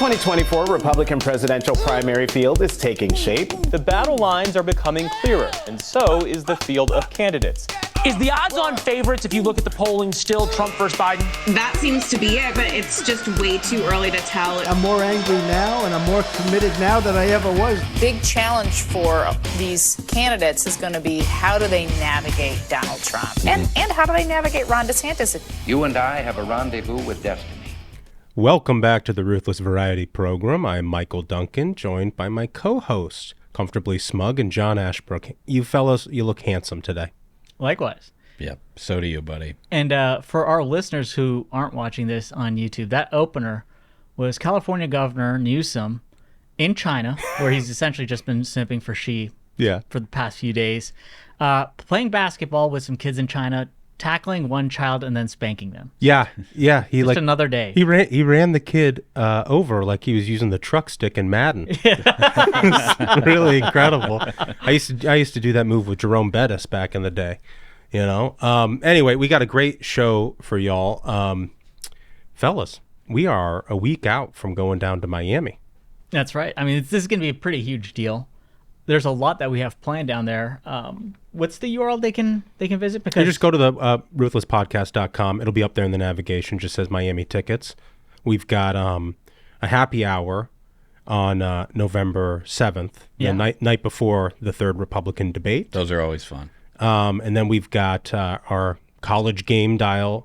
2024 Republican presidential primary field is taking shape. The battle lines are becoming clearer, and so is the field of candidates. Is the odds-on favorites, if you look at the polling, still Trump versus Biden? That seems to be it, but it's just way too early to tell. I'm more angry now, and I'm more committed now than I ever was. Big challenge for these candidates is going to be how do they navigate Donald Trump? And how do they navigate Ron DeSantis? You and I have a rendezvous with destiny. Welcome back to the Ruthless Variety Program. I'm Michael Duncan, joined by my co-host, Comfortably Smug, and John Ashbrook. You fellas, you look handsome today. Likewise. Yep. So do you, buddy. And for our listeners who aren't watching this on YouTube, that opener was California Governor Newsom in China, where he's essentially just been simping for Xi for the past few days, playing basketball with some kids in China, tackling one child and then spanking them. Yeah. He just another day. He ran the kid over like he was using the truck stick in Madden. It's really incredible. I used to do that move with Jerome Bettis back in the day. You know. Anyway, we got a great show for y'all, fellas. We are a week out from going down to Miami. That's right. I mean, this is going to be a pretty huge deal. There's a lot that we have planned down there. What's the URL they can visit? Because you just go to the ruthlesspodcast.com. It'll be up there in the navigation. Just says Miami tickets. We've got a happy hour on November 7th, the night before the third Republican debate. Those are always fun. And then we've got our college game day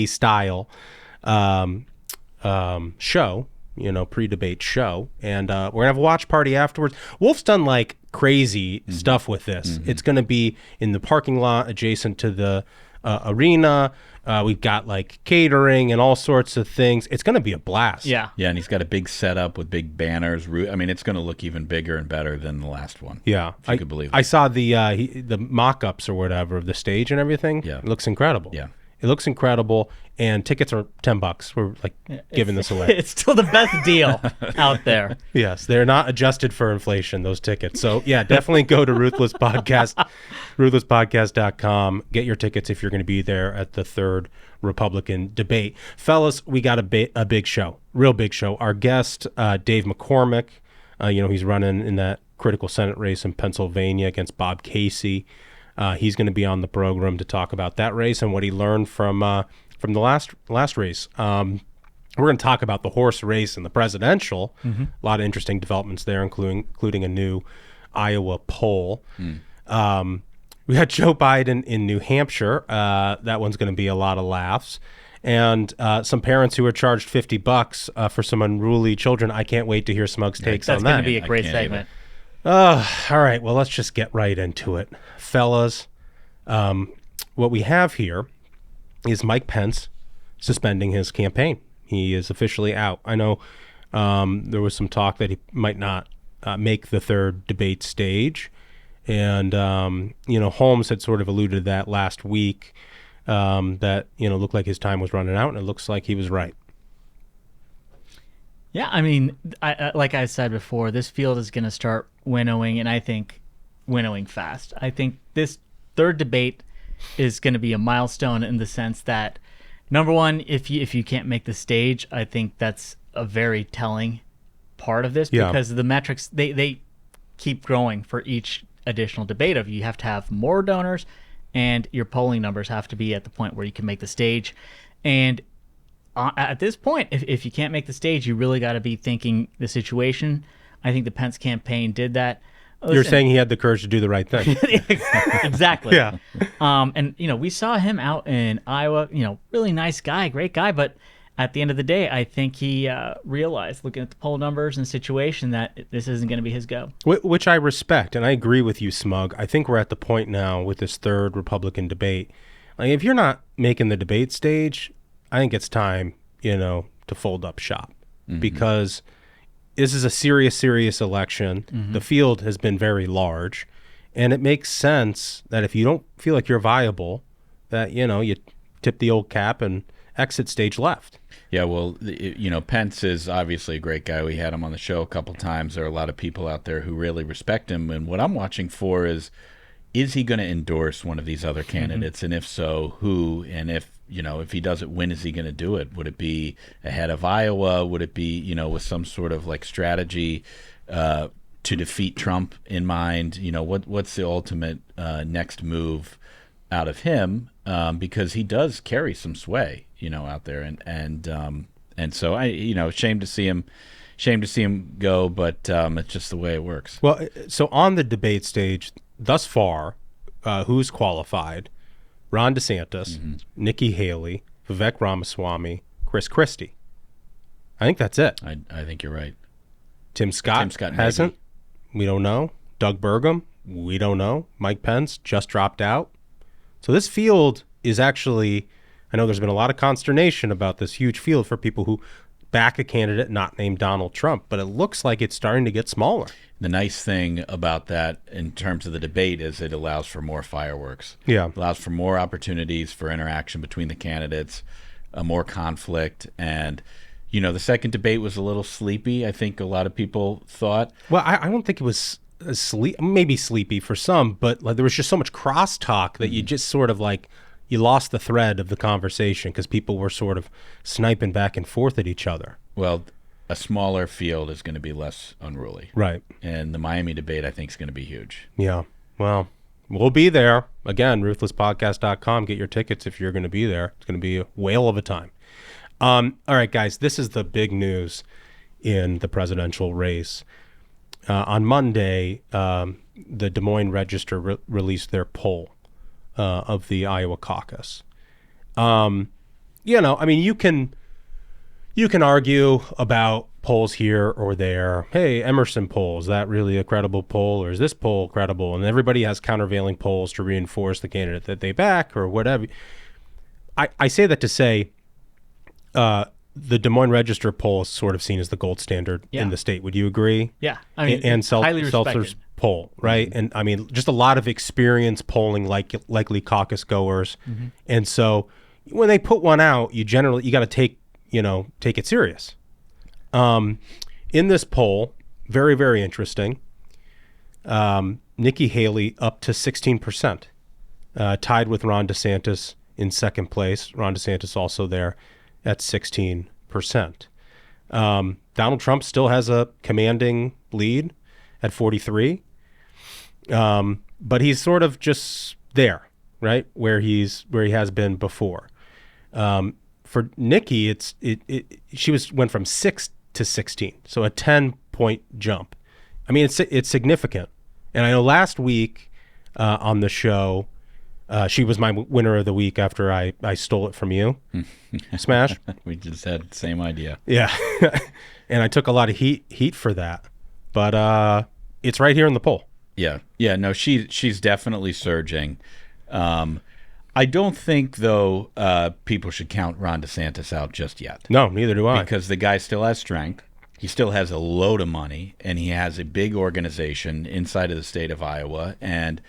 style show. Pre-debate show. And we're going to have a watch party afterwards. Wolf's done like crazy stuff with this. Mm-hmm. It's going to be in the parking lot adjacent to the arena. We've got like catering and all sorts of things. It's going to be a blast. Yeah, and he's got a big setup with big banners. I mean, it's going to look even bigger and better than the last one. Yeah. If you could believe it. I saw the mock-ups or whatever of the stage and everything. Yeah. It looks incredible. Yeah. It looks incredible, and tickets are $10. We're like giving this away. It's still the best deal out there. Yes, they're not adjusted for inflation, those tickets. So yeah, definitely go to Ruthless Podcast, ruthlesspodcast.com. Get your tickets if you're going to be there at the third Republican debate. Fellas, we got a big show, real big show. Our guest, Dave McCormick, he's running in that critical Senate race in Pennsylvania against Bob Casey. He's going to be on the program to talk about that race and what he learned from the last race. We're going to talk about the horse race and the presidential. Mm-hmm. A lot of interesting developments there, including a new Iowa poll. We got Joe Biden in New Hampshire. That one's going to be a lot of laughs. And some parents who were charged $50 for some unruly children. I can't wait to hear Smug's takes on that. That's going to be a great segment. All right, well, let's just get right into it. Fellas, what we have here is Mike Pence suspending his campaign. He is officially out. I know there was some talk that he might not make the third debate stage. And, Holmes had sort of alluded to that last week, that, looked like his time was running out, and it looks like he was right. Yeah, I mean, like I said before, this field is going to start winnowing, and I think winnowing fast. I think this third debate is going to be a milestone in the sense that, number one, if you can't make the stage, I think that's a very telling part of this because the metrics, they keep growing for each additional debate of you have to have more donors and your polling numbers have to be at the point where you can make the stage. And at this point, if you can't make the stage, you really got to be thinking the situation. I think the Pence campagn did that. Listen, you're saying he had the courage to do the right thing. Exactly. Yeah. And, we saw him out in Iowa, really nice guy, great guy. But at the end of the day, I think he realized, looking at the poll numbers and situation, that this isn't going to be his go. Which I respect, and I agree with you, Smug. I think we're at the point now with this third Republican debate. Like, if you're not making the debate stage, I think it's time, to fold up shop because this is a serious election. Mm-hmm. The field has been very large, and it makes sense that if you don't feel like you're viable, that, you tip the old cap and exit stage left. Yeah, well, Pence is obviously a great guy. We had him on the show a couple times. There are a lot of people out there who really respect him, and what I'm watching for is is he going to endorse one of these other candidates? And if so, who? And if he does it, when is he going to do it? Would it be ahead of Iowa? Would it be, with some sort of like strategy to defeat Trump in mind? What's the ultimate next move out of him? Because he does carry some sway, out there, and so shame to see him go, but it's just the way it works. Well, so on the debate stage thus far, who's qualified? Ron DeSantis, Nikki Haley, Vivek Ramaswamy, Chris Christie. I think that's it. I think you're right. Tim Scott hasn't. Maybe. We don't know. Doug Burgum, we don't know. Mike Pence just dropped out. So this field is actually, I know there's been a lot of consternation about this huge field for people who back a candidate not named Donald Trump, but it looks like it's starting to get smaller. The nice thing about that in terms of the debate is it allows for more fireworks. Yeah. It allows for more opportunities for interaction between the candidates, more conflict. And, the second debate was a little sleepy, I think a lot of people thought. Well, I don't think it was maybe sleepy for some, but like, there was just so much crosstalk that you just sort of like, you lost the thread of the conversation because people were sort of sniping back and forth at each other. Well, a smaller field is going to be less unruly. Right. And the Miami debate, I think, is going to be huge. Yeah. Well, we'll be there. Again, ruthlesspodcast.com. Get your tickets if you're going to be there. It's going to be a whale of a time. All right, guys, this is the big news in the presidential race. On Monday, the Des Moines Register released their poll of the Iowa caucus. You can argue about polls here or there. Hey, Emerson poll, is that really a credible poll, or is this poll credible? And everybody has countervailing polls to reinforce the candidate that they back or whatever. I say that to say the Des Moines Register poll is sort of seen as the gold standard in the state. Would you agree? Yeah. I mean, and highly Seltzer's respected poll, right? And I mean, just a lot of experience polling likely caucus goers. And so when they put one out, you got to take it serious. In this poll, very, very interesting. Nikki Haley up to 16%, tied with Ron DeSantis in second place. Ron DeSantis also there at 16%. Donald Trump still has a commanding lead at 43%. But he's sort of just there, right? Where he has been before. For Nikki, she went from 6 to 16, so a 10-point jump. I mean, it's significant. And I know last week on the show, she was my winner of the week after I stole it from you. Smash. We just had the same idea. Yeah, and I took a lot of heat for that, but it's right here in the poll. Yeah. No, she's definitely surging. I don't think, though, people should count Ron DeSantis out just yet. No, neither do I. Because the guy still has strength. He still has a load of money, and he has a big organization inside of the state of Iowa, and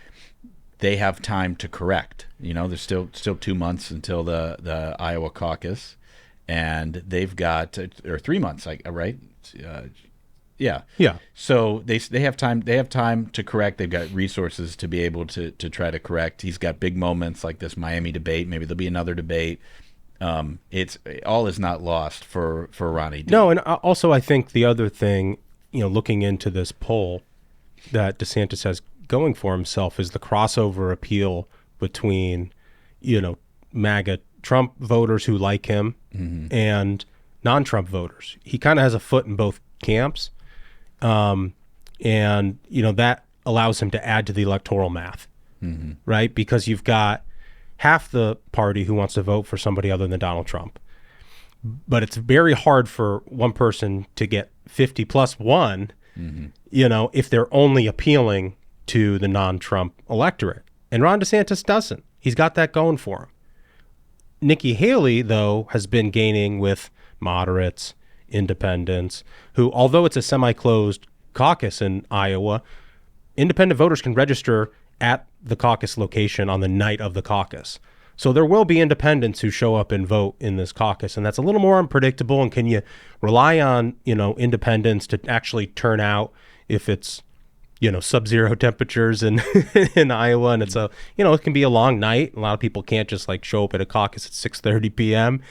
they have time to correct. There's still 2 months until the Iowa caucus, and they've got or 3 months, right? Yeah. So they have time. They have time to correct. They've got resources to be able to try to correct. He's got big moments like this Miami debate. Maybe there'll be another debate. It's all is not lost for Ronnie D. No, and also I think the other thing, looking into this poll that DeSantis has going for himself is the crossover appeal between, MAGA Trump voters who like him and non-Trump voters. He kind of has a foot in both camps. And that allows him to add to the electoral math, right? Because you've got half the party who wants to vote for somebody other than Donald Trump. But it's very hard for one person to get 50 plus one, if they're only appealing to the non-Trump electorate. And Ron DeSantis doesn't. He's got that going for him. Nikki Haley, though, has been gaining with moderates, independents, who, although it's a semi-closed caucus in Iowa, independent voters can register at the caucus location on the night of the caucus. So there will be independents who show up and vote in this caucus, and that's a little more unpredictable. And can you rely on, independents to actually turn out if it's, sub-zero temperatures in in Iowa, and it's it can be a long night. A lot of people can't just like show up at a caucus at 6:30 p.m.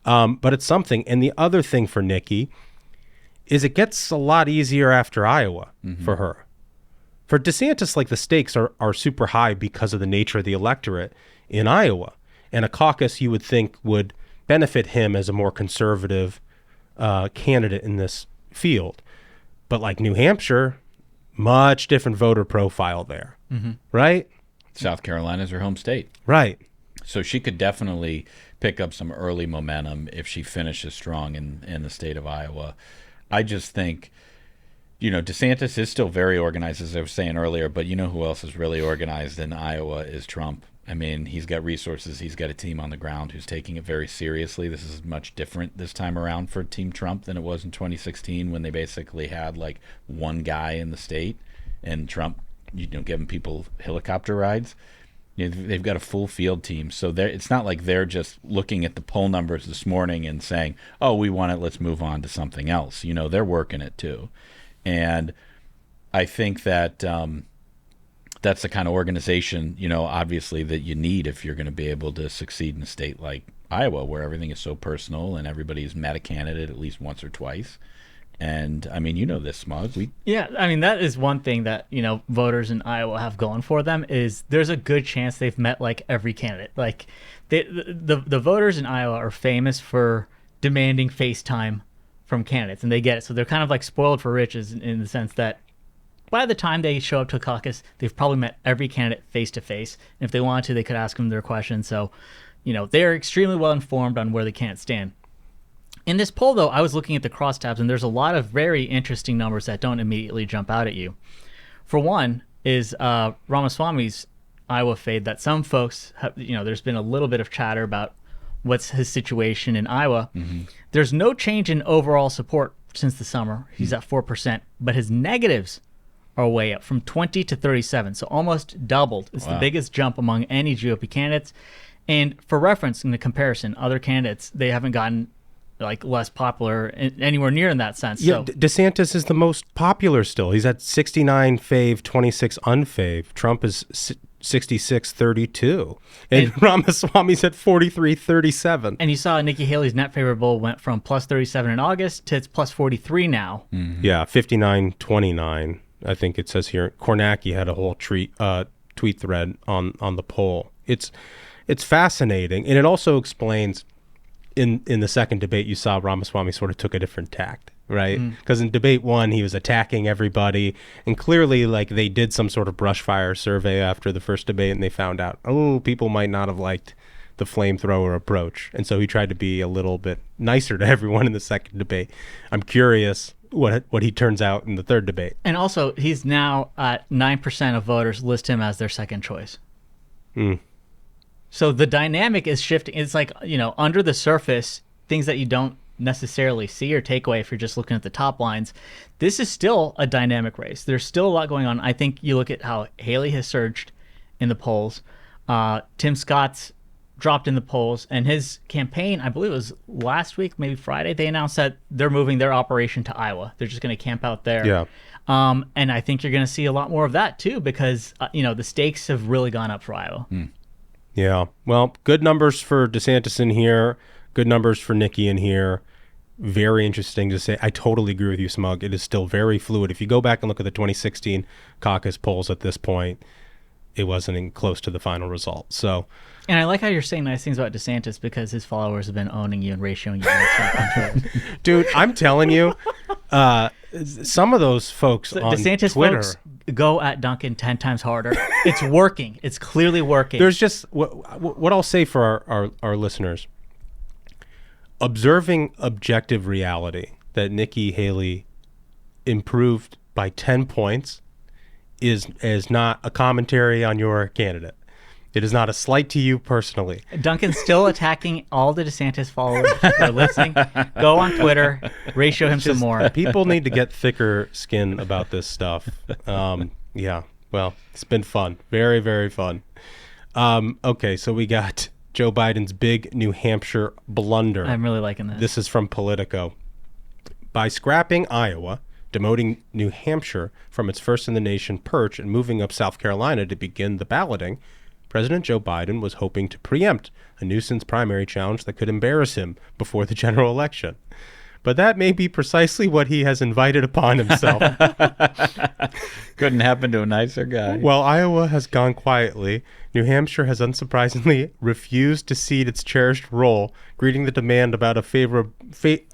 But it's something. And the other thing for Nikki is it gets a lot easier after Iowa for her. For DeSantis, like the stakes are super high because of the nature of the electorate in Iowa, and a caucus you would think would benefit him as a more conservative candidate in this field. But like New Hampshire, much different voter profile there, right? South Carolina's her home state. Right. So she could definitely pick up some early momentum if she finishes strong in the state of Iowa. I just think, DeSantis is still very organized, as I was saying earlier, but who else is really organized in Iowa is Trump. I mean, he's got resources. He's got a team on the ground who's taking it very seriously. This is much different this time around for Team Trump than it was in 2016 when they basically had like one guy in the state and Trump, giving people helicopter rides. They've got a full field team. So it's not like they're just looking at the poll numbers this morning and saying, oh, we want it, let's move on to something else. They're working it too. And I think that that's the kind of organization, obviously that you need if you're going to be able to succeed in a state like Iowa, where everything is so personal and everybody's met a candidate at least once or twice. And I mean, this, Smug. That is one thing that voters in Iowa have going for them is there's a good chance they've met like every candidate. Like the voters in Iowa are famous for demanding FaceTime from candidates, and they get it. So they're kind of like spoiled for riches in the sense that by the time they show up to a caucus, they've probably met every candidate face to face. And if they wanted to, they could ask them their questions. So, they're extremely well informed on where they can't stand. In this poll, though, I was looking at the crosstabs, and there's a lot of very interesting numbers that don't immediately jump out at you. For one is Ramaswamy's Iowa fade that some folks have, there's been a little bit of chatter about what's his situation in Iowa. There's no change in overall support since the summer. He's at 4%, but his negatives are way up from 20 to 37, so almost doubled. It's the biggest jump among any GOP candidates. And for reference, in the comparison, other candidates, they haven't gotten like less popular anywhere near in that sense. Yeah, DeSantis is the most popular still. He's at 69 fave, 26 unfave. Trump is 66-32. And Ramaswamy's at 43-37. And you saw Nikki Haley's net favorable went from plus 37 in August to it's plus 43 now. Yeah, 59-29. I think it says here. Kornacki had a whole tweet thread on the poll. It's fascinating, and it also explains in the second debate you saw Ramaswamy sort of took a different tact, right? Because in debate one he was attacking everybody, and clearly like they did some sort of brush fire survey after the first debate, and they found out people might not have liked the flamethrower approach, and so he tried to be a little bit nicer to everyone in the second debate. I'm curious what he turns out in the third debate. And also, he's now at 9% of voters list him as their second choice. So the dynamic is shifting. It's like, under the surface, things that you don't necessarily see or take away if you're just looking at the top lines. This is still a dynamic race. There's still a lot going on. I think you look at how Haley has surged in the polls. Tim Scott's dropped in the polls, and his campaign, I believe it was last week, maybe Friday, they announced that they're moving their operation to Iowa. They're just going to camp out there. Yeah. And I think you're going to see a lot more of that too, because the stakes have really gone up for Iowa. Yeah. Well, good numbers for DeSantis in here. Good numbers for Nikki in here. Very interesting to say. I totally agree with you, Smug. It is still very fluid. If you go back and look at the 2016 caucus polls at this point, it wasn't even close to the final result. So, and I like how you're saying nice things about DeSantis because his followers have been owning you and ratioing you on Twitter. Dude, I'm telling you, some of those folks on DeSantis Twitter, folks go at Duncan 10 times harder. It's working. It's clearly working. There's just what I'll say for our listeners. Observing objective reality that Nikki Haley improved by 10 points is not a commentary on your candidate. It is not a slight to you personally. Duncan's still attacking all the DeSantis followers that are listening. Go on Twitter, ratio him some more. People need to get thicker skin about this stuff. Yeah, well, it's been fun. Very, very fun. Okay, so we got Joe Biden's big New Hampshire blunder. I'm really liking this. This is from Politico. By scrapping Iowa demoting New Hampshire from its first-in-the-nation perch and moving up South Carolina to begin the balloting, President Joe Biden was hoping to preempt a nuisance primary challenge that could embarrass him before the general election. But that may be precisely what he has invited upon himself. Couldn't happen to a nicer guy. While Iowa has gone quietly, New Hampshire has unsurprisingly refused to cede its cherished role, greeting the demand about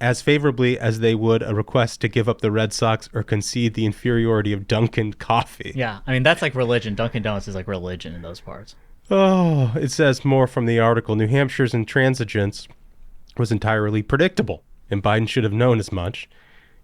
as favorably as they would a request to give up the Red Sox or concede the inferiority of Dunkin' coffee. Yeah, I mean, that's like religion. Dunkin' Donuts is like religion in those parts. Oh, it says more from the article. New Hampshire's intransigence was entirely predictable, and Biden should have known as much.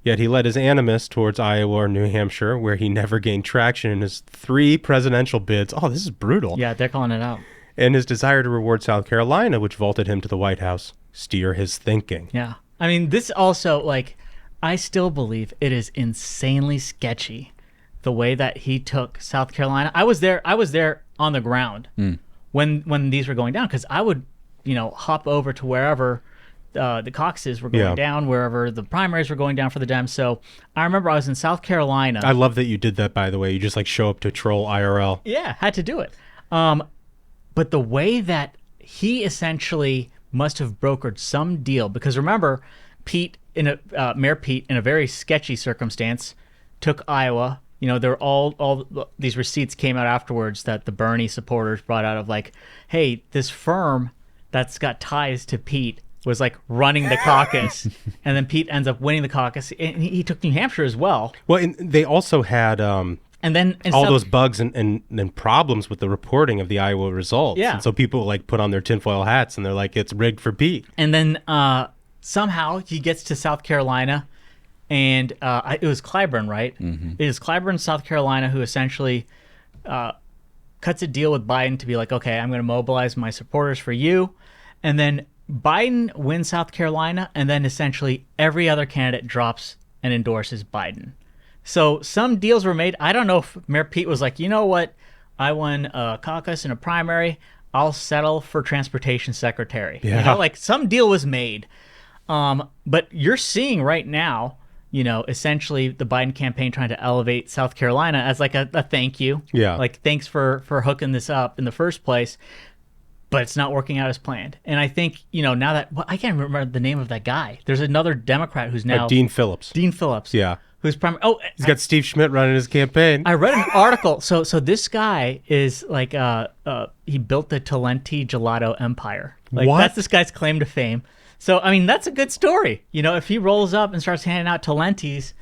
Yet he led his animus towards Iowa or New Hampshire, where he never gained traction in his 3 presidential bids. Oh, this is brutal. Yeah, they're calling it out. And his desire to reward South Carolina, which vaulted him to the White House, steer his thinking. Yeah. I mean, this also, like, I still believe it is insanely sketchy the way that he took South Carolina. I was there on the ground when these were going down, because I would, hop over to wherever the caucuses were going down, wherever the primaries were going down for the Dems. So I remember I was in South Carolina. I love that you did that, by the way. You just show up to troll IRL. Yeah, had to do it. But the way that he essentially must have brokered some deal, because remember, Mayor Pete, in a very sketchy circumstance, took Iowa. There were all these receipts came out afterwards that the Bernie supporters brought out of hey, this firm that's got ties to Pete was running the caucus, and then Pete ends up winning the caucus, and he took New Hampshire as well. Well, and they also had those bugs and problems with the reporting of the Iowa results. Yeah. And so people put on their tinfoil hats and they're like, it's rigged for Pete. And then somehow he gets to South Carolina, and it was Clyburn, right? Mm-hmm. It is Clyburn, South Carolina, who essentially cuts a deal with Biden to be okay, I'm going to mobilize my supporters for you. And then Biden wins South Carolina, and then essentially every other candidate drops and endorses Biden. So some deals were made. I don't know if Mayor Pete was you know what? I won a caucus and a primary. I'll settle for transportation secretary. Yeah. Some deal was made. But you're seeing right now, essentially the Biden campaign trying to elevate South Carolina as a thank you. Yeah. Thanks for hooking this up in the first place. But it's not working out as planned. And I think, now that I can't remember the name of that guy. There's another Democrat who's now Dean Phillips. Yeah. Who's he's got Steve Schmidt running his campaign. I read an article. So this guy is he built the Talenti gelato empire. What? That's this guy's claim to fame. So I mean, that's a good story. If he rolls up and starts handing out Talentis,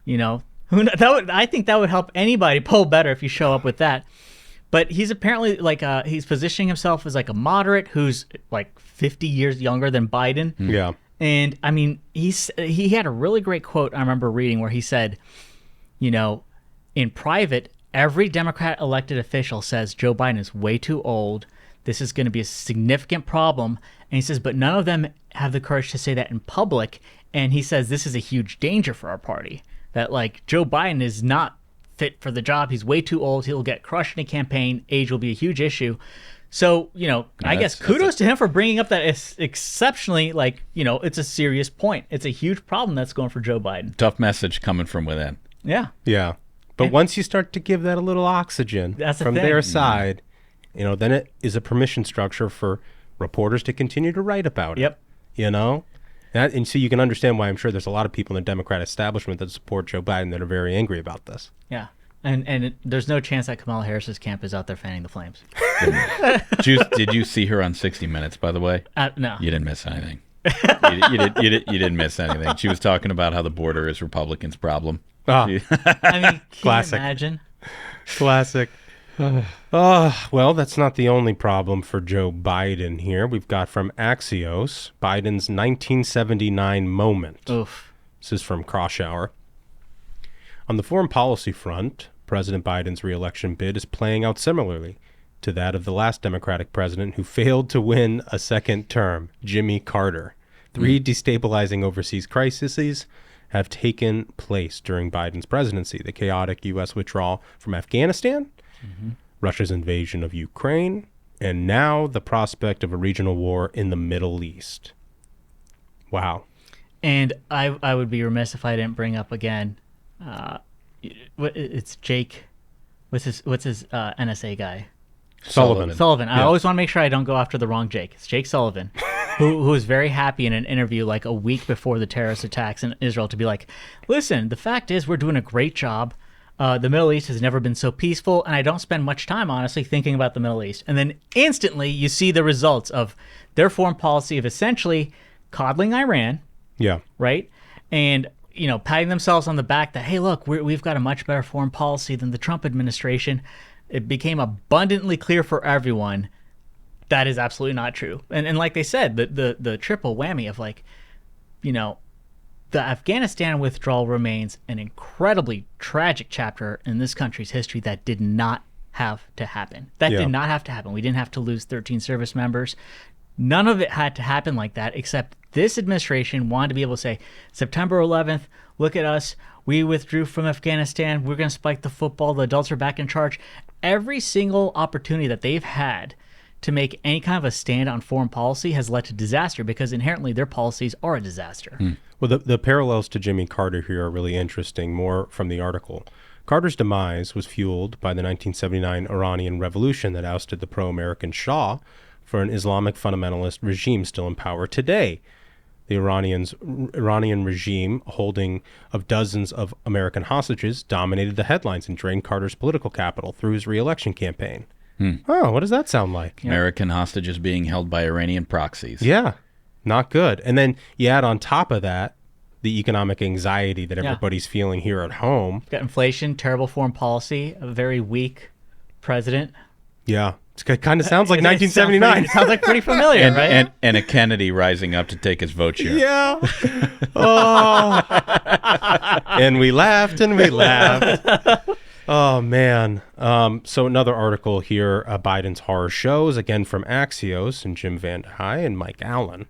I think that would help anybody poll better if you show up with that. But he's apparently he's positioning himself as a moderate who's 50 years younger than Biden. Yeah. And I mean, he had a really great quote I remember reading where he said, in private, every Democrat elected official says Joe Biden is way too old. This is going to be a significant problem. And he says, but none of them have the courage to say that in public. And he says this is a huge danger for our party, that Joe Biden is not fit for the job. He's way too old. He'll get crushed in a campaign. Age will be a huge issue. So, I guess kudos to him for bringing up that it's exceptionally, it's a serious point. It's a huge problem that's going for Joe Biden. Tough message coming from within. Yeah. Yeah. But once you start to give that a little oxygen from their side, then it is a permission structure for reporters to continue to write about it. Yep. And so you can understand why I'm sure there's a lot of people in the Democrat establishment that support Joe Biden that are very angry about this. Yeah. And there's no chance that Kamala Harris's camp is out there fanning the flames. Did you see her on 60 Minutes, by the way? No. You didn't miss anything. You didn't miss anything. She was talking about how the border is Republicans' problem. I mean, can Classic. you imagine? Classic. Well, that's not the only problem for Joe Biden here. We've got from Axios, Biden's 1979 moment. Oof. This is from Croshour. On the foreign policy front, President Biden's re-election bid is playing out similarly to that of the last Democratic president who failed to win a second term, Jimmy Carter. 3 destabilizing overseas crises have taken place during Biden's presidency: the chaotic U.S. withdrawal from Afghanistan, Russia's invasion of Ukraine, and now the prospect of a regional war in the Middle East. Wow. And I would be remiss if I didn't bring up again It's Jake. What's his NSA guy? Sullivan. I always want to make sure I don't go after the wrong Jake. It's Jake Sullivan, who was very happy in an interview like a week before the terrorist attacks in Israel to be like, listen, the fact is we're doing a great job. The Middle East has never been so peaceful, and I don't spend much time, honestly, thinking about the Middle East. And then instantly you see the results of their foreign policy of essentially coddling Iran, right? And, patting themselves on the back that, hey, look, we've got a much better foreign policy than the Trump administration. It became abundantly clear for everyone that is absolutely not true. And like they said, the triple whammy of the Afghanistan withdrawal remains an incredibly tragic chapter in this country's history that did not have to happen. Did not have to happen. We didn't have to lose 13 service members. None of it had to happen like that, except this administration wanted to be able to say, September 11th, look at us. We withdrew from Afghanistan. We're going to spike the football. The adults are back in charge. Every single opportunity that they've had to make any kind of a stand on foreign policy has led to disaster because inherently their policies are a disaster. Well, the parallels to Jimmy Carter here are really interesting, more from the article. Carter's demise was fueled by the 1979 Iranian Revolution that ousted the pro-American Shah for an Islamic fundamentalist regime still in power today. The Iranian regime holding of dozens of American hostages dominated the headlines and drained Carter's political capital through his re-election campaign. Oh, what does that sound like? American hostages being held by Iranian proxies. Yeah, not good. And then you add on top of that the economic anxiety that everybody's feeling here at home. Got inflation, terrible foreign policy, a very weak president. Yeah. It kind of sounds like 1979. It sounds like pretty familiar, right? And a Kennedy rising up to take his vote share. Yeah. Oh. And we laughed and we laughed. Oh, man. So another article here, Biden's horror shows, again from Axios and Jim Van High and Mike Allen.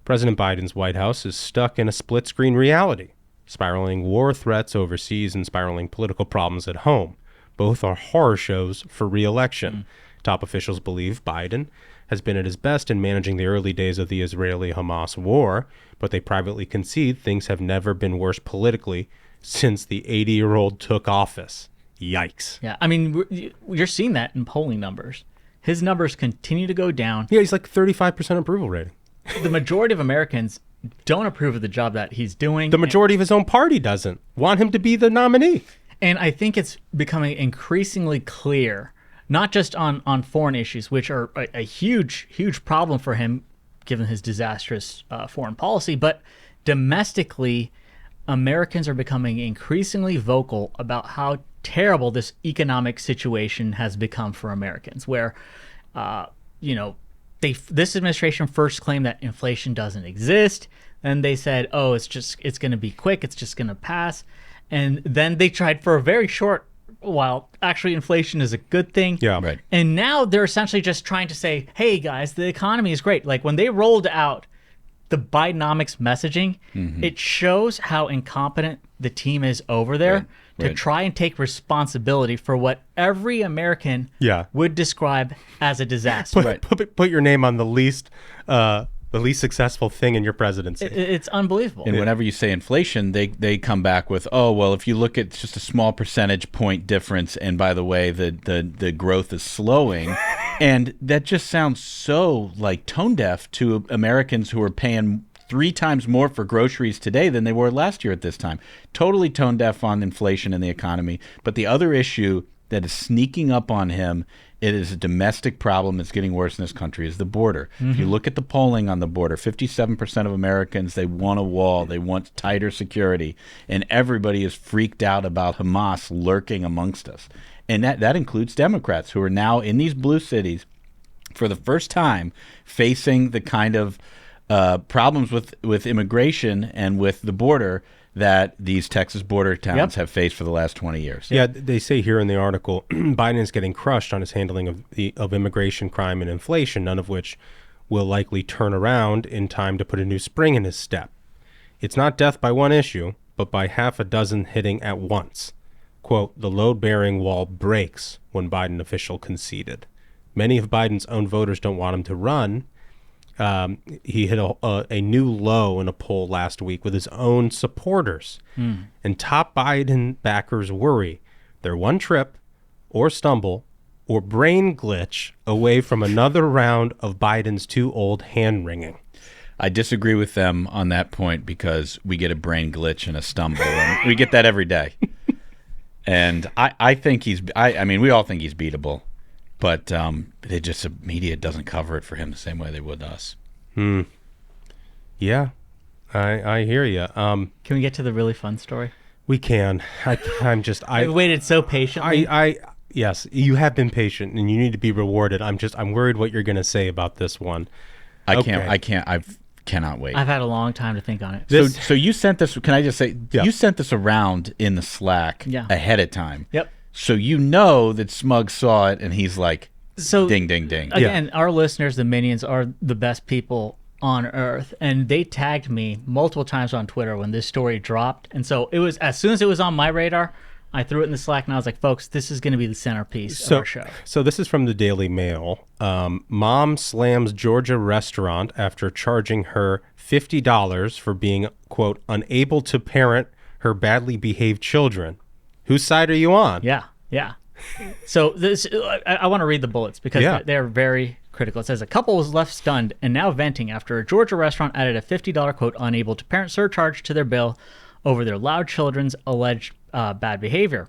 President Biden's White House is stuck in a split-screen reality, spiraling war threats overseas and spiraling political problems at home. Both are horror shows for re-election. Top officials believe Biden has been at his best in managing the early days of the Israeli-Hamas war, but they privately concede things have never been worse politically since the 80-year-old took office. Yikes. Yeah, I mean, you're seeing that in polling numbers. His numbers continue to go down. Yeah, he's like 35% approval rating. The majority of Americans don't approve of the job that he's doing. The majority of his own party doesn't want him to be the nominee. And I think it's becoming increasingly clear, not just on foreign issues, which are a huge problem for him, given his disastrous foreign policy, but domestically, Americans are becoming increasingly vocal about how terrible this economic situation has become for Americans, where, this administration first claimed that inflation doesn't exist. Then they said, oh, it's going to be quick. It's just going to pass. And then they tried for a very short while, actually, inflation is a good thing. Yeah, right. And now they're essentially just trying to say, hey, guys, the economy is great. Like when they rolled out the Bidenomics messaging, it shows how incompetent the team is over there to try and take responsibility for what every American would describe as a disaster. Put your name on the least successful thing in your presidency. It's unbelievable. And whenever you say inflation, they come back with, oh, well, if you look at just a small percentage point difference, and by the way, the growth is slowing. And that just sounds so like tone deaf to Americans who are paying 3 times more for groceries today than they were last year at this time. Totally tone deaf on inflation and the economy. But the other issue that is sneaking up on him, it is a domestic problem that's getting worse in this country, is the border. If you look at the polling on the border, 57% of Americans, they want a wall, they want tighter security, and everybody is freaked out about Hamas lurking amongst us. And that includes Democrats who are now in these blue cities for the first time facing the kind of problems with immigration and with the border that these Texas border towns have faced for the last 20 years. Yeah, they say here in the article, Biden is getting crushed on his handling of immigration, crime, and inflation, none of which will likely turn around in time to put a new spring in his step. It's not death by one issue, but by half a dozen hitting at once. Quote, the load-bearing wall breaks, one Biden official conceded. Many of Biden's own voters don't want him to run, He hit a new low in a poll last week with his own supporters. And top Biden backers worry they're one trip or stumble or brain glitch away from another round of Biden's too old hand-wringing. I disagree with them on that point because we get a brain glitch and a stumble, and we get that every day. And I think I mean, we all think he's beatable, but the media doesn't cover it for him the same way they would us. Yeah, I hear you. Can we get to the really fun story? We can. I've waited so patiently. Yes, you have been patient, and you need to be rewarded. I'm worried what you're going to say about this one. I cannot wait. I've had a long time to think on it. So you sent this. Can I just say you sent this around in the Slack ahead of time? Yep. So you know that Smug saw it, and he's like, so ding, ding, ding. Again, our listeners, the minions, are the best people on earth, and they tagged me multiple times on Twitter when this story dropped. And so it was, as soon as it was on my radar, I threw it in the Slack, and I was like, folks, this is going to be the centerpiece of our show. So this is from the Daily Mail. Mom slams Georgia restaurant after charging her $50 for being, quote, unable to parent her badly behaved children. Whose side are you on? Yeah. So this, I want to read the bullets because they're very critical. It says a couple was left stunned and now venting after a Georgia restaurant added a $50, quote, unable to parent surcharge to their bill over their loud children's alleged bad behavior.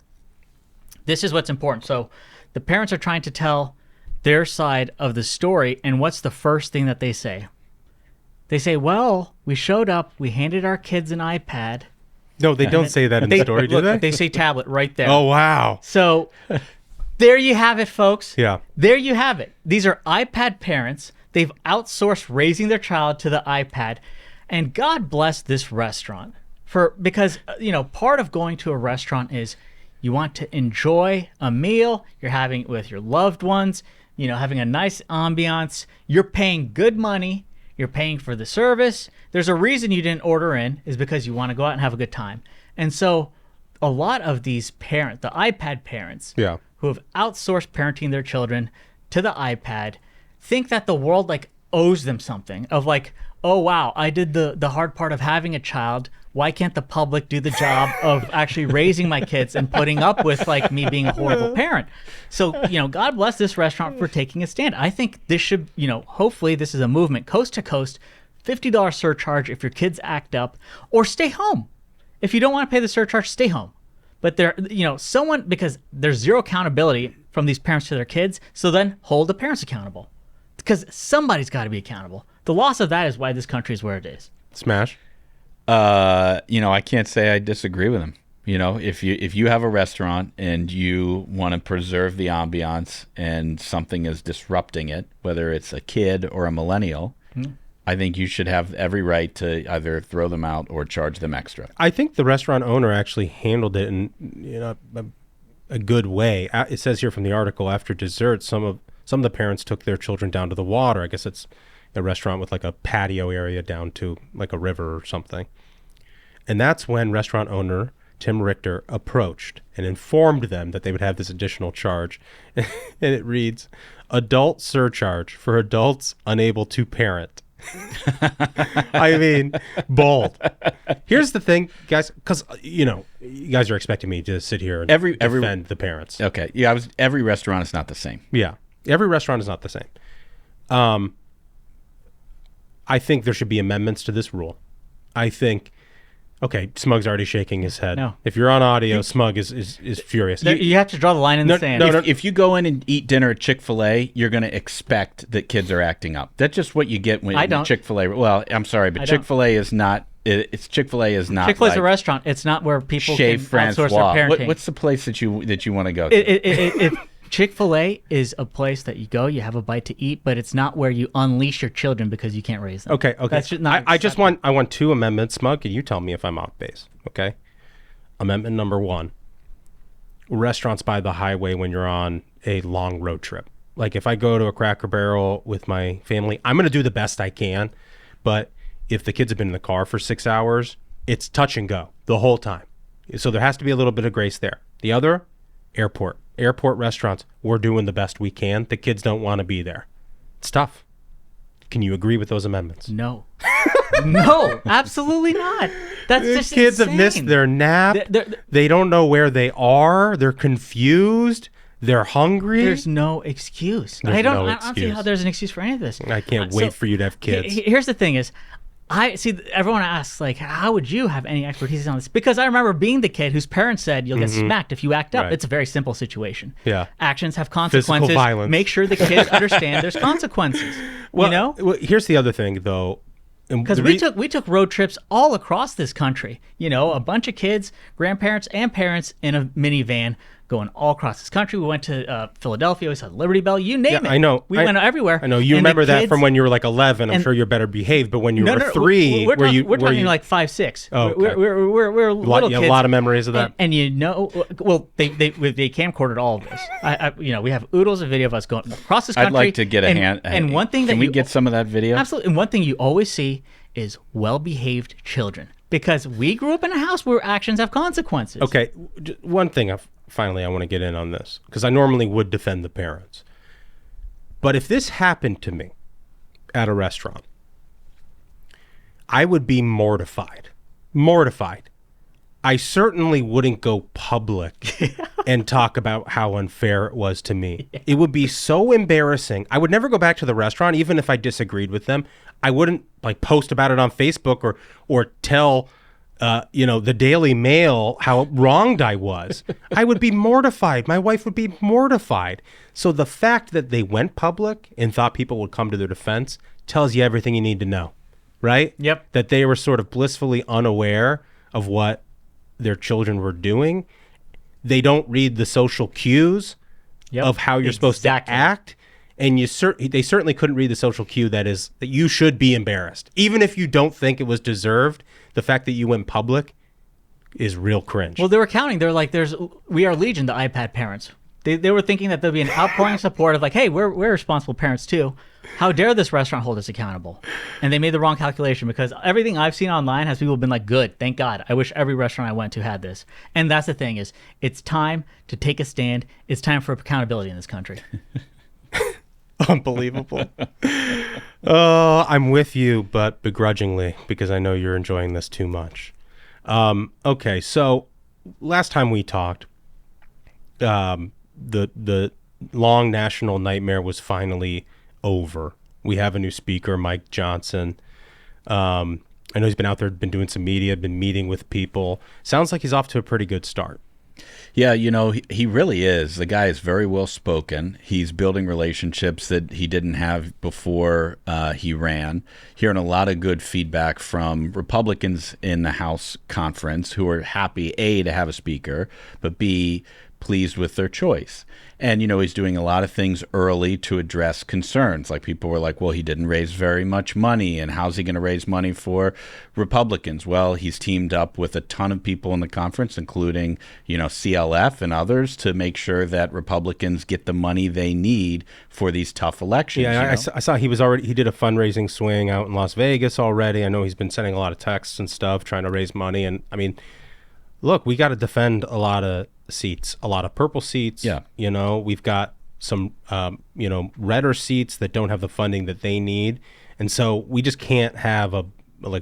This is what's important. So the parents are trying to tell their side of the story, and what's the first thing that they say? They say, well, we showed up, we handed our kids an iPad. No, they don't say that in the story, do they? They say tablet right there. Oh, wow. So there you have it, folks. Yeah. There you have it. These are iPad parents. They've outsourced raising their child to the iPad. And God bless this restaurant because part of going to a restaurant is you want to enjoy a meal you're having with your loved ones, having a nice ambiance. You're paying good money. You're paying for the service. There's a reason you didn't order in is because you want to go out and have a good time. And so a lot of these the iPad parents who have outsourced parenting their children to the iPad think that the world owes them something of oh, wow, I did the hard part of having a child. Why can't the public do the job of actually raising my kids and putting up with me being a horrible parent? So, God bless this restaurant for taking a stand. I think this should, hopefully this is a movement coast to coast, $50 surcharge if your kids act up, or stay home. If you don't want to pay the surcharge, stay home. But because there's zero accountability from these parents to their kids, so then hold the parents accountable. Because somebody's got to be accountable. The loss of that is why this country is where it is. Smash. I can't say I disagree with him. If you have a restaurant and you want to preserve the ambiance and something is disrupting it, whether it's a kid or a millennial, I think you should have every right to either throw them out or charge them extra. I think the restaurant owner actually handled it in a good way. It says here from the article, after dessert, some of the parents took their children down to the water. I guess it's a restaurant with a patio area down to a river or something. And that's when restaurant owner Tim Richter approached and informed them that they would have this additional charge. And it reads, adult surcharge for adults unable to parent. I mean, bold. Here's the thing, guys, because, you guys are expecting me to sit here and defend the parents. Okay. Yeah, every restaurant is not the same. Yeah. Every restaurant is not the same. I think there should be amendments to this rule. I think, okay, Smug's already shaking his head. No. If you're on audio, Smug is furious. You have to draw the line in the sand. If you go in and eat dinner at Chick-fil-A, you're going to expect that kids are acting up. That's just what you get when Chick-fil-A. Well, I'm sorry, but Chick-fil-A is not. Chick-fil-A is not. Chick-fil-A is a restaurant. It's not where people can outsource their parenting. What's the place that you want to go to? Chick-fil-A is a place that you go, you have a bite to eat, but it's not where you unleash your children because you can't raise them. Okay. That's I want two amendments. Smug, can you tell me if I'm off base? Okay. Amendment number 1: restaurants by the highway when you're on a long road trip. If I go to a Cracker Barrel with my family, I'm going to do the best I can, but if the kids have been in the car for 6 hours, it's touch and go the whole time. So there has to be a little bit of grace there. The other, airport restaurants, we're doing the best we can. The kids don't want to be there. It's tough. Can you agree with those amendments? No. No, absolutely not. That's The just kids insane. have missed their nap. They don't know where they are. They're confused. They're hungry. There's no excuse. There's I no don't see excuse. how there's an excuse for any of this. I can't wait for you to have kids. Here's the thing is, I see everyone asks, like, how would you have any expertise on this? Because I remember being the kid whose parents said you'll get smacked if you act up. Right. It's a very simple situation. Yeah. Actions have consequences. Physical violence. Make sure the kids understand there's consequences. Well, here's the other thing, though. Because we took road trips all across this country. A bunch of kids, grandparents, and parents in a minivan going all across this country. We went to Philadelphia. We saw the Liberty Bell. You name it. I know. We went everywhere. I know. You And the remember that kids- from when you were like 11. I'm sure you're better behaved. But when you were 3, we're talking like 5, 6. Oh, okay. We're little kids. A lot of memories of that. And they camcorded all of this. We have oodles of video of us going across this country. I'd like to get a hand. And one thing can we get some of that video? Absolutely. And one thing you always see is well-behaved children, because we grew up in a house where actions have consequences. Okay, one thing finally I want to get in on this, because I normally would defend the parents. But if this happened to me at a restaurant, I would be mortified. Mortified. I certainly wouldn't go public and talk about how unfair it was to me. It would be so embarrassing. I would never go back to the restaurant, even if I disagreed with them. I wouldn't post about it on Facebook or tell the Daily Mail how wronged I was. I would be mortified. My wife would be mortified. So the fact that they went public and thought people would come to their defense tells you everything you need to know, right? Yep. That they were sort of blissfully unaware of what their children were doing. They don't read the social cues of how you're supposed to act. And they certainly couldn't read the social cue that you should be embarrassed. Even if you don't think it was deserved, the fact that you went public is real cringe. Well, they were counting. They're like, we are legion to iPad parents. They were thinking that there'd be an outpouring of support of like, hey, we're responsible parents too. How dare this restaurant hold us accountable? And they made the wrong calculation, because everything I've seen online has people been like, good, thank God. I wish every restaurant I went to had this. And that's the thing is, it's time to take a stand. It's time for accountability in this country. Unbelievable. Oh, I'm with you, but begrudgingly, because I know you're enjoying this too much. Okay, so last time we talked, the long national nightmare was finally over. We have a new speaker, Mike Johnson. I know he's been out there, been doing some media, been meeting with people. Sounds like he's off to a pretty good start. Yeah, he really is. The guy is very well spoken. He's building relationships that he didn't have before he ran. Hearing a lot of good feedback from Republicans in the House conference who are happy, A, to have a speaker, but B, pleased with their choice. And, he's doing a lot of things early to address concerns. Like people were like, well, he didn't raise very much money, and how's he going to raise money for Republicans? Well, he's teamed up with a ton of people in the conference, including, CLF and others, to make sure that Republicans get the money they need for these tough elections. Yeah, I saw he did a fundraising swing out in Las Vegas already. I know he's been sending a lot of texts and stuff trying to raise money. And I mean, look, we got to defend a lot of seats, a lot of purple seats. Yeah. We've got some, redder seats that don't have the funding that they need. And so we just can't have a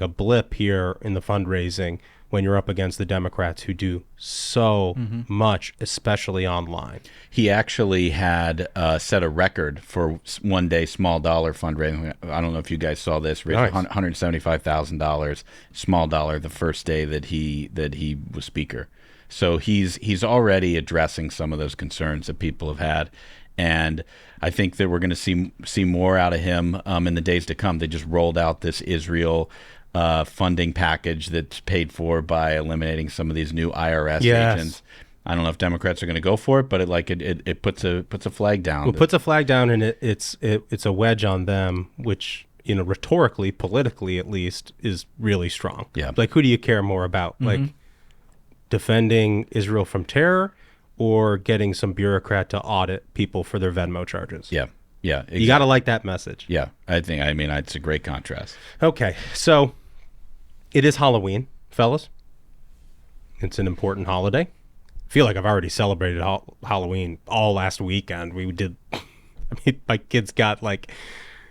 blip here in the fundraising when you're up against the Democrats who do so much, especially online. He actually had set a record for one day small dollar fundraising. I don't know if you guys saw this. Raised Nice. $175,000 small dollar the first day that he was speaker. So he's already addressing some of those concerns that people have had, and I think that we're going to see more out of him in the days to come. They just rolled out this Israel funding package that's paid for by eliminating some of these new IRS agents. I don't know if Democrats are going to go for it, but it puts a flag down. Well, puts a flag down, and it's a wedge on them, which rhetorically, politically at least, is really strong. Yeah. Like, who do you care more about? Like, defending Israel from terror, or getting some bureaucrat to audit people for their Venmo charges? Yeah, exactly. You got to like that message. Yeah, I mean, it's a great contrast. Okay, so it is Halloween, fellas. It's an important holiday. I feel like I've already celebrated Halloween all last weekend. We did. I mean, my kids got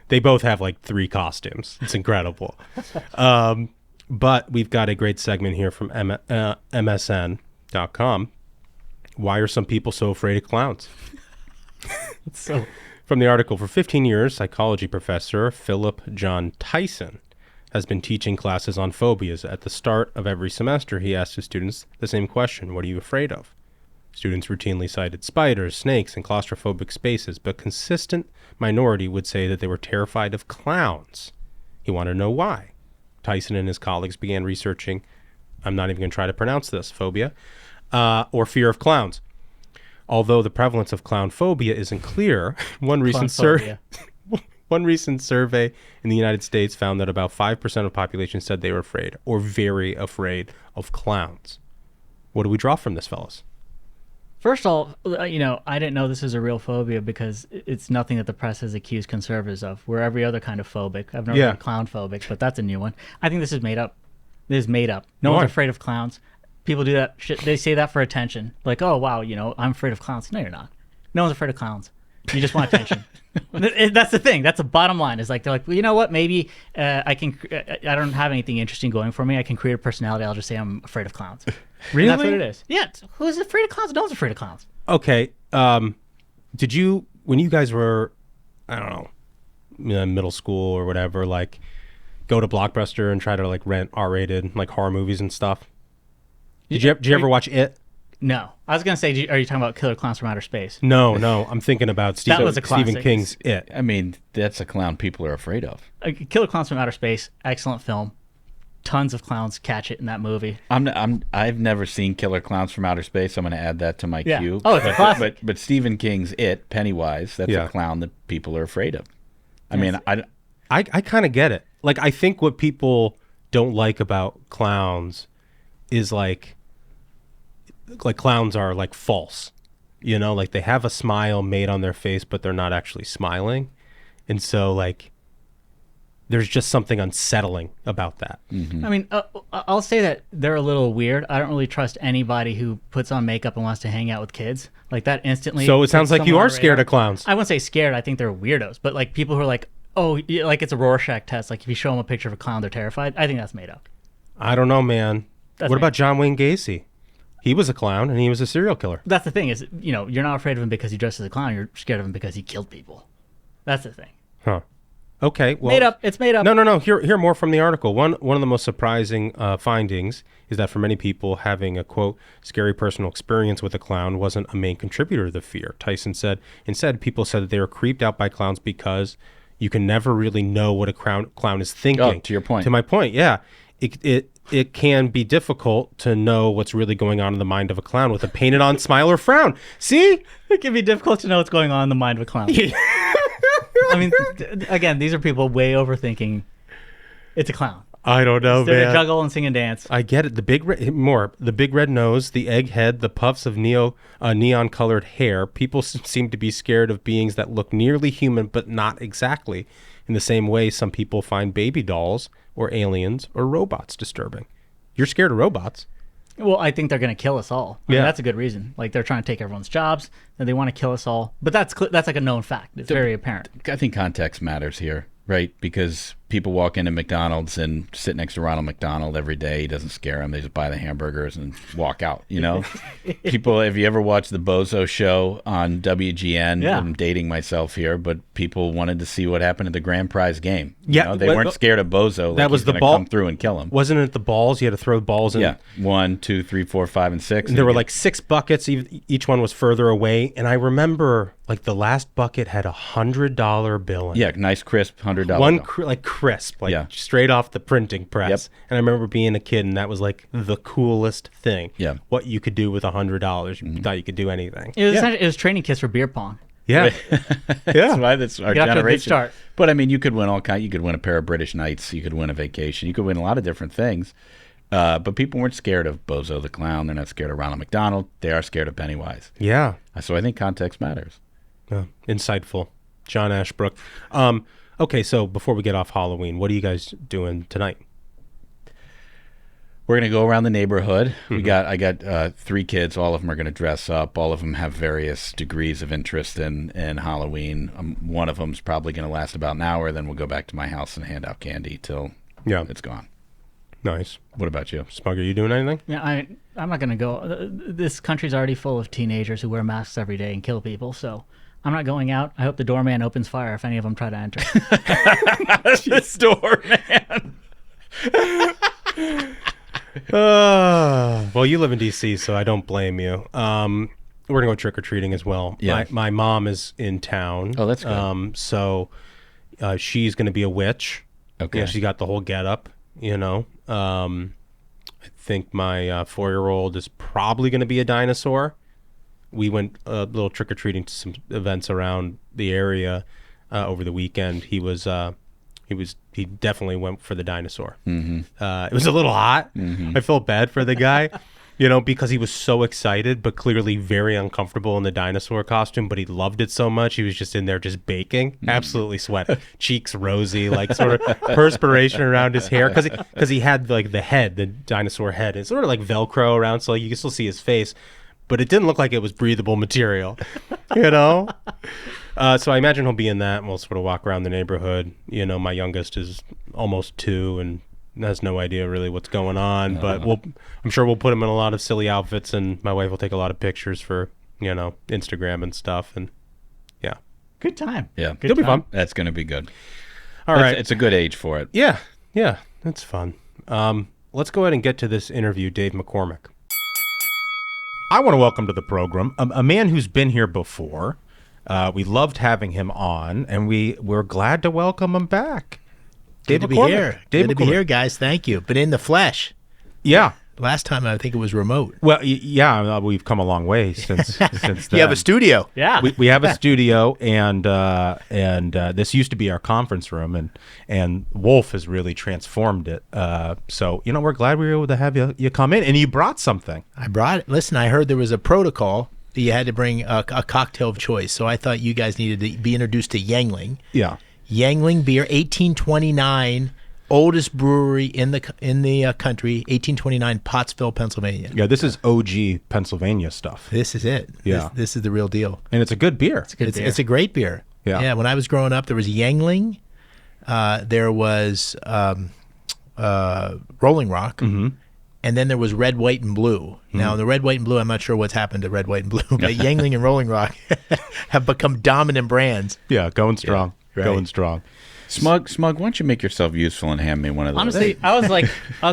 They both have like 3 costumes. It's incredible. But we've got a great segment here from MSN.com. Why are some people so afraid of clowns? So From the article, for 15 years, psychology professor Philip John Tyson has been teaching classes on phobias. At the start of every semester, he asked his students the same question: what are you afraid of? Students routinely cited spiders, snakes, and claustrophobic spaces, but consistent minority would say that they were terrified of clowns. He wanted to know why. Tyson and his colleagues began researching, I'm not even going to try to pronounce this, phobia, or fear of clowns. Although the prevalence of clown phobia isn't clear, one recent survey in the United States found that about 5% of the population said they were afraid or very afraid of clowns. What do we draw from this, fellas? first of all, I didn't know this is a real phobia because it's nothing that the press has accused conservatives of. We're every other kind of phobic. I've never heard clown phobic, but that's a new one. I think this is made up. This is made up. No one's afraid of clowns. People do that shit. They say that for attention. Like, oh, wow, I'm afraid of clowns. No, you're not. No one's afraid of clowns. You just want attention. That's the thing. That's the bottom line. Is like, they're like, well, you know what? Maybe I don't have anything interesting going for me. I can create a personality. I'll just say I'm afraid of clowns. Really? And that's what it is. Yeah. Who's afraid of clowns? No one's afraid of clowns. Okay. Did you, when you guys were, I don't know, middle school or whatever, like go to Blockbuster and try to like rent R-rated like horror movies and stuff? Did you ever watch It? No. I was going to say, are you talking about Killer Clowns from Outer Space? No. I'm thinking about Stephen classic. King's It. I mean, that's a clown people are afraid of. Killer Clowns from Outer Space, excellent film. Tons of clowns catch it in that movie. I've never seen Killer Clowns from Outer Space. I'm going to add that to my queue. Oh, it's a classic. But Stephen King's It, Pennywise, that's a clown that people are afraid of. I kind of get it. Like, I think what people don't like about clowns is like clowns are like false, like they have a smile made on their face, but they're not actually smiling. And so like, there's just something unsettling about that. Mm-hmm. I mean, I'll say that they're a little weird. I don't really trust anybody who puts on makeup and wants to hang out with kids like that instantly. So it sounds like you are scared of clowns. I wouldn't say scared. I think they're weirdos, but like people who are like, oh, like it's a Rorschach test. Like if you show them a picture of a clown, they're terrified. I think that's made up. I don't know, man. What about John Wayne Gacy? He was a clown and he was a serial killer. That's the thing is, you're not afraid of him because he dressed as a clown. You're scared of him because he killed people. That's the thing. Huh. Okay. Well, made up. It's made up. No. Hear more from the article. One of the most surprising findings is that for many people, having a, quote, scary personal experience with a clown wasn't a main contributor to the fear. Tyson said, instead, people said that they were creeped out by clowns because you can never really know what a clown is thinking. Oh, to your point. To my point, yeah. It can be difficult to know what's really going on in the mind of a clown with a painted on smile or frown. See? It can be difficult to know what's going on in the mind of a clown. I mean, again, these are people way overthinking. It's a clown. I don't know, They're man. to juggle and sing and dance. I get it. The big red nose, the egg head, the puffs of neon-colored hair. People seem to be scared of beings that look nearly human, but not exactly. In the same way, some people find baby dolls or aliens or robots disturbing. You're scared of robots. Well, I think they're going to kill us all. I mean, that's a good reason. Like they're trying to take everyone's jobs, and they want to kill us all. But that's like a known fact. It's very apparent. I think context matters here, right? Because people walk into McDonald's and sit next to Ronald McDonald every day. He doesn't scare them. They just buy the hamburgers and walk out, People, have you ever watched the Bozo Show on WGN? Yeah. I'm dating myself here, but people wanted to see what happened at the grand prize game. Yeah. They weren't scared of Bozo. That was the ball. ball. Come through and kill him. Wasn't it the balls? You had to throw balls in. Yeah. 1, 2, 3, 4, 5, and 6. And there were like 6 buckets. Each one was further away. And I remember like the last bucket had $100 bill in it. Yeah, nice crisp $100 One bill. crisp, straight off the printing press. Yep. And I remember being a kid, and that was like the coolest thing. Yeah. What you could do with $100. You thought you could do anything. It was training kits for beer pong. Yeah. That's why that's our You got to a good generation. start. But I mean, you could win all kinds. You could win a pair of British Knights. You could win a vacation. You could win a lot of different things. But people weren't scared of Bozo the Clown. They're not scared of Ronald McDonald. They are scared of Pennywise. Yeah. So I think context matters. Insightful. John Ashbrook. Okay, so before we get off Halloween, what are you guys doing tonight? We're going to go around the neighborhood. I got 3 kids. All of them are going to dress up. All of them have various degrees of interest in Halloween. One of them's probably going to last about an hour. Then we'll go back to my house and hand out candy till it's gone. Nice. What about you? Smug, are you doing anything? Yeah, I'm not going to go. This country's already full of teenagers who wear masks every day and kill people, so I'm not going out. I hope the doorman opens fire if any of them try to enter. This doorman. Well, you live in D.C., so I don't blame you. We're going to go trick-or-treating as well. Yeah. My mom is in town. Oh, that's good. So she's going to be a witch. Okay. Yeah, she got the whole getup, I think my 4-year-old is probably going to be a dinosaur. We went a little trick-or-treating to some events around the area over the weekend. He definitely went for the dinosaur. It was a little hot. I felt bad for the guy, because he was so excited, but clearly very uncomfortable in the dinosaur costume, but he loved it so much. He was just in there just baking, absolutely sweat, cheeks rosy, like sort of perspiration around his hair. Cause he had like the dinosaur head. It's sort of like Velcro around. So you can still see his face, but it didn't look like it was breathable material, So I imagine he'll be in that, and we'll sort of walk around the neighborhood. My youngest is almost 2 and has no idea really what's going on, but I'm sure we'll put him in a lot of silly outfits, and my wife will take a lot of pictures for, Instagram and stuff, and yeah. Good time. Yeah. It'll be fun. That's going to be good. All right. It's a good age for it. Yeah, that's fun. Let's go ahead and get to this interview, Dave McCormick. I want to welcome to the program a man who's been here before. We loved having him on, and we're glad to welcome him back. Good to be here. Good to be here, guys. Thank you. But in the flesh. Yeah. Last time I think it was remote. Well, yeah, we've come a long way since then. You have a studio. Yeah. We have a studio, and this used to be our conference room, and Wolf has really transformed it. So we're glad we were able to have you come in, and you brought something. I brought it. Listen, I heard there was a protocol. You had to bring a cocktail of choice, so I thought you guys needed to be introduced to Yangling. Yeah. Yangling beer, 1829, oldest brewery in the country, 1829, Pottsville, Pennsylvania. Yeah, this is OG Pennsylvania stuff. This is it. Yeah. This is the real deal. And it's a good beer. It's a great beer. Yeah. Yeah, when I was growing up, there was Yangling, there was Rolling Rock, and then there was Red, White, and Blue. Now, the Red, White, and Blue, I'm not sure what's happened to Red, White, and Blue, but Yangling and Rolling Rock have become dominant brands. Yeah, going strong. Yeah, right. Going strong. Smug, why don't you make yourself useful and hand me one of those? Honestly, I was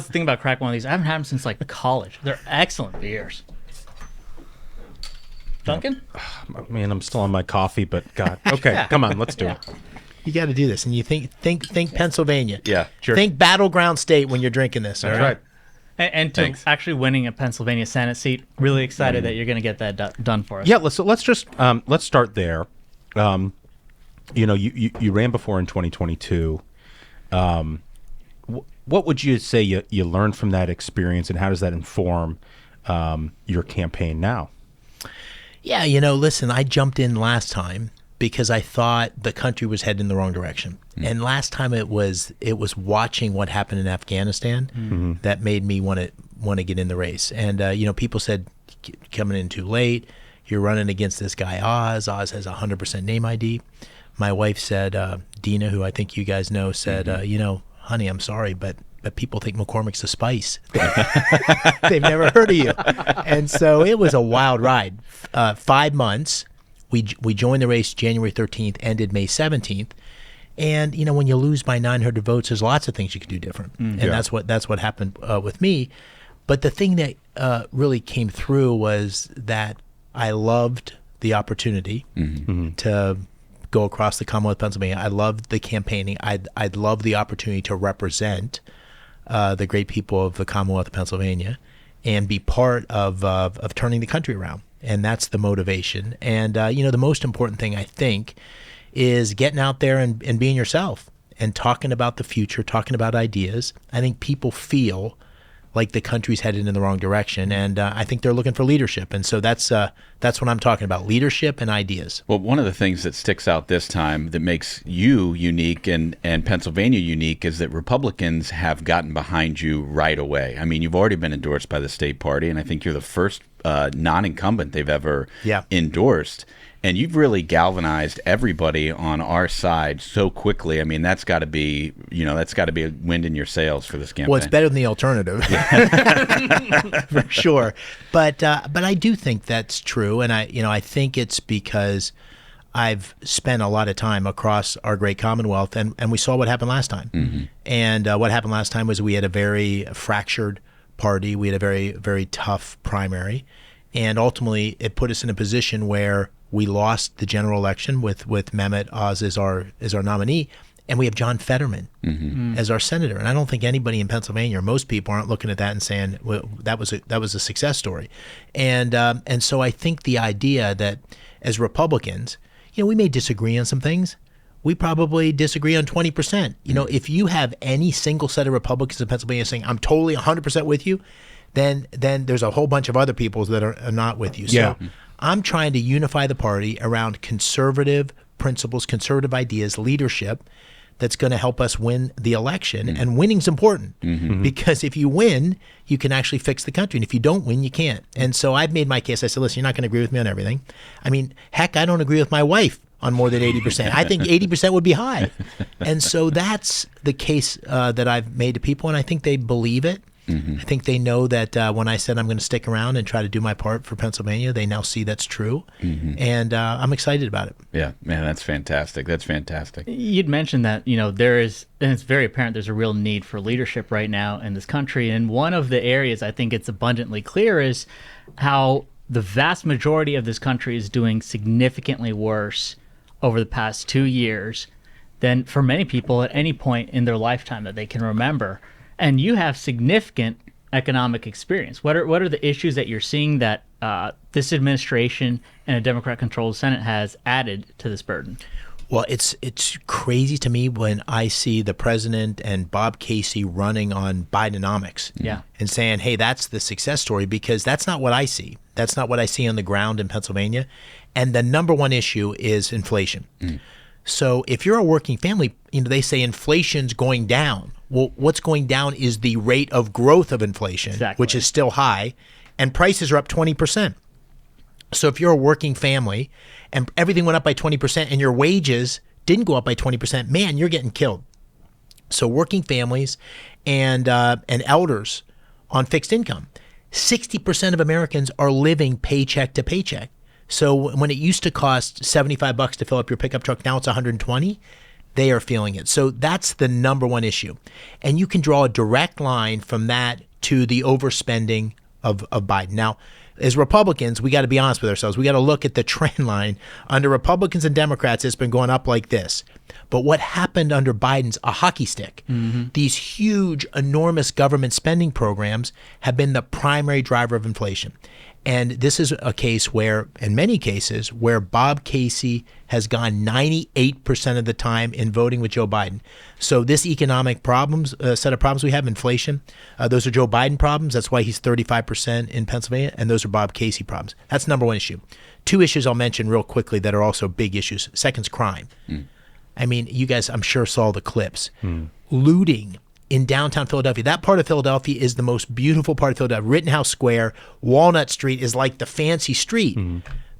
thinking about cracking one of these. I haven't had them since like college. They're excellent beers. Duncan? Man, I'm still on my coffee, but God. Okay, come on, let's do it. You got to do this, and you think Pennsylvania. Yeah, sure. Think battleground state when you're drinking this. All That's right. right. And to actually winning a Pennsylvania Senate seat, really excited that you're going to get that done for us. Yeah, let's just let's start there. You ran before in 2022. What would you say you learned from that experience, and how does that inform your campaign now? Yeah, listen, I jumped in last time because I thought the country was heading in the wrong direction. And last time it was watching what happened in Afghanistan that made me want to get in the race. And people said coming in too late, you're running against this guy Oz. Oz has 100% name ID. My wife said, Dina, who I think you guys know, said, honey, I'm sorry, but people think McCormick's a spice. They've never heard of you. And so it was a wild ride. 5 months. We joined the race January 13th, ended May 17th. And, when you lose by 900 votes, there's lots of things you could do different. And that's what happened with me. But the thing that really came through was that I loved the opportunity to go across the Commonwealth of Pennsylvania. I loved the campaigning. I'd love the opportunity to represent the great people of the Commonwealth of Pennsylvania and be part of turning the country around. And that's the motivation. And, the most important thing, I think, is getting out there and being yourself and talking about the future, talking about ideas. I think people feel like the country's headed in the wrong direction, and I think they're looking for leadership, and so that's what I'm talking about: leadership and ideas. Well, one of the things that sticks out this time that makes you unique and Pennsylvania unique is that Republicans have gotten behind you right away. I mean, you've already been endorsed by the state party, and I think you're the first non-incumbent they've ever endorsed. And you've really galvanized everybody on our side so quickly. I mean, that's got to be, a wind in your sails for this campaign. Well, it's better than the alternative, for sure. But I do think that's true, and I think it's because I've spent a lot of time across our great Commonwealth, and we saw what happened last time. Mm-hmm. And what happened last time was we had a very fractured party. We had a very, very tough primary, and ultimately it put us in a position where we lost the general election with Mehmet Oz as our nominee, and we have John Fetterman as our senator. And I don't think anybody in Pennsylvania, or most people, aren't looking at that and saying, well, that was a success story. And so I think the idea that as Republicans, we may disagree on some things. We probably disagree on 20%. If you have any single set of Republicans in Pennsylvania saying, I'm totally 100% with you, then there's a whole bunch of other people that are not with you. So I'm trying to unify the party around conservative principles, conservative ideas, leadership that's going to help us win the election. And winning's important because if you win, you can actually fix the country. And if you don't win, you can't. And so I've made my case. I said, listen, you're not going to agree with me on everything. I mean, heck, I don't agree with my wife on more than 80%. I think 80% would be high. And so that's the case that I've made to people, and I think they believe it. I think they know that when I said I'm going to stick around and try to do my part for Pennsylvania, they now see that's true. And I'm excited about it. Yeah, man, that's fantastic. That's fantastic. You'd mentioned that, there is, and it's very apparent there's a real need for leadership right now in this country. And one of the areas I think it's abundantly clear is how the vast majority of this country is doing significantly worse over the past 2 years than for many people at any point in their lifetime that they can remember. And you have significant economic experience. What are the issues that you're seeing that this administration and a Democrat-controlled Senate has added to this burden? Well, it's crazy to me when I see the president and Bob Casey running on Bidenomics and saying, hey, that's the success story, because that's not what I see. That's not what I see on the ground in Pennsylvania. And the number one issue is inflation. So if you're a working family, they say inflation's going down. Well, what's going down is the rate of growth of inflation, which is still high, and prices are up 20%. So if you're a working family and everything went up by 20% and your wages didn't go up by 20%, man, you're getting killed. So working families and elders on fixed income, 60% of Americans are living paycheck to paycheck. So when it used to cost $75 to fill up your pickup truck, now it's $120. They are feeling it. So that's the number one issue. And you can draw a direct line from that to the overspending of Biden. Now, as Republicans, we got to be honest with ourselves. We got to look at the trend line. Under Republicans and Democrats, it's been going up like this. But what happened under Biden's a hockey stick. These huge, enormous government spending programs have been the primary driver of inflation. And this is a case where, in many cases, where Bob Casey has gone 98% of the time in voting with Joe Biden. So this economic set of problems we have, inflation, those are Joe Biden problems. That's why he's 35% in Pennsylvania. And those are Bob Casey problems. That's number one issue. Two issues I'll mention real quickly that are also big issues. Second's crime. I mean, you guys, I'm sure, saw the clips. Looting in downtown Philadelphia. That part of Philadelphia is the most beautiful part of Philadelphia. Rittenhouse Square, Walnut Street is like the fancy street.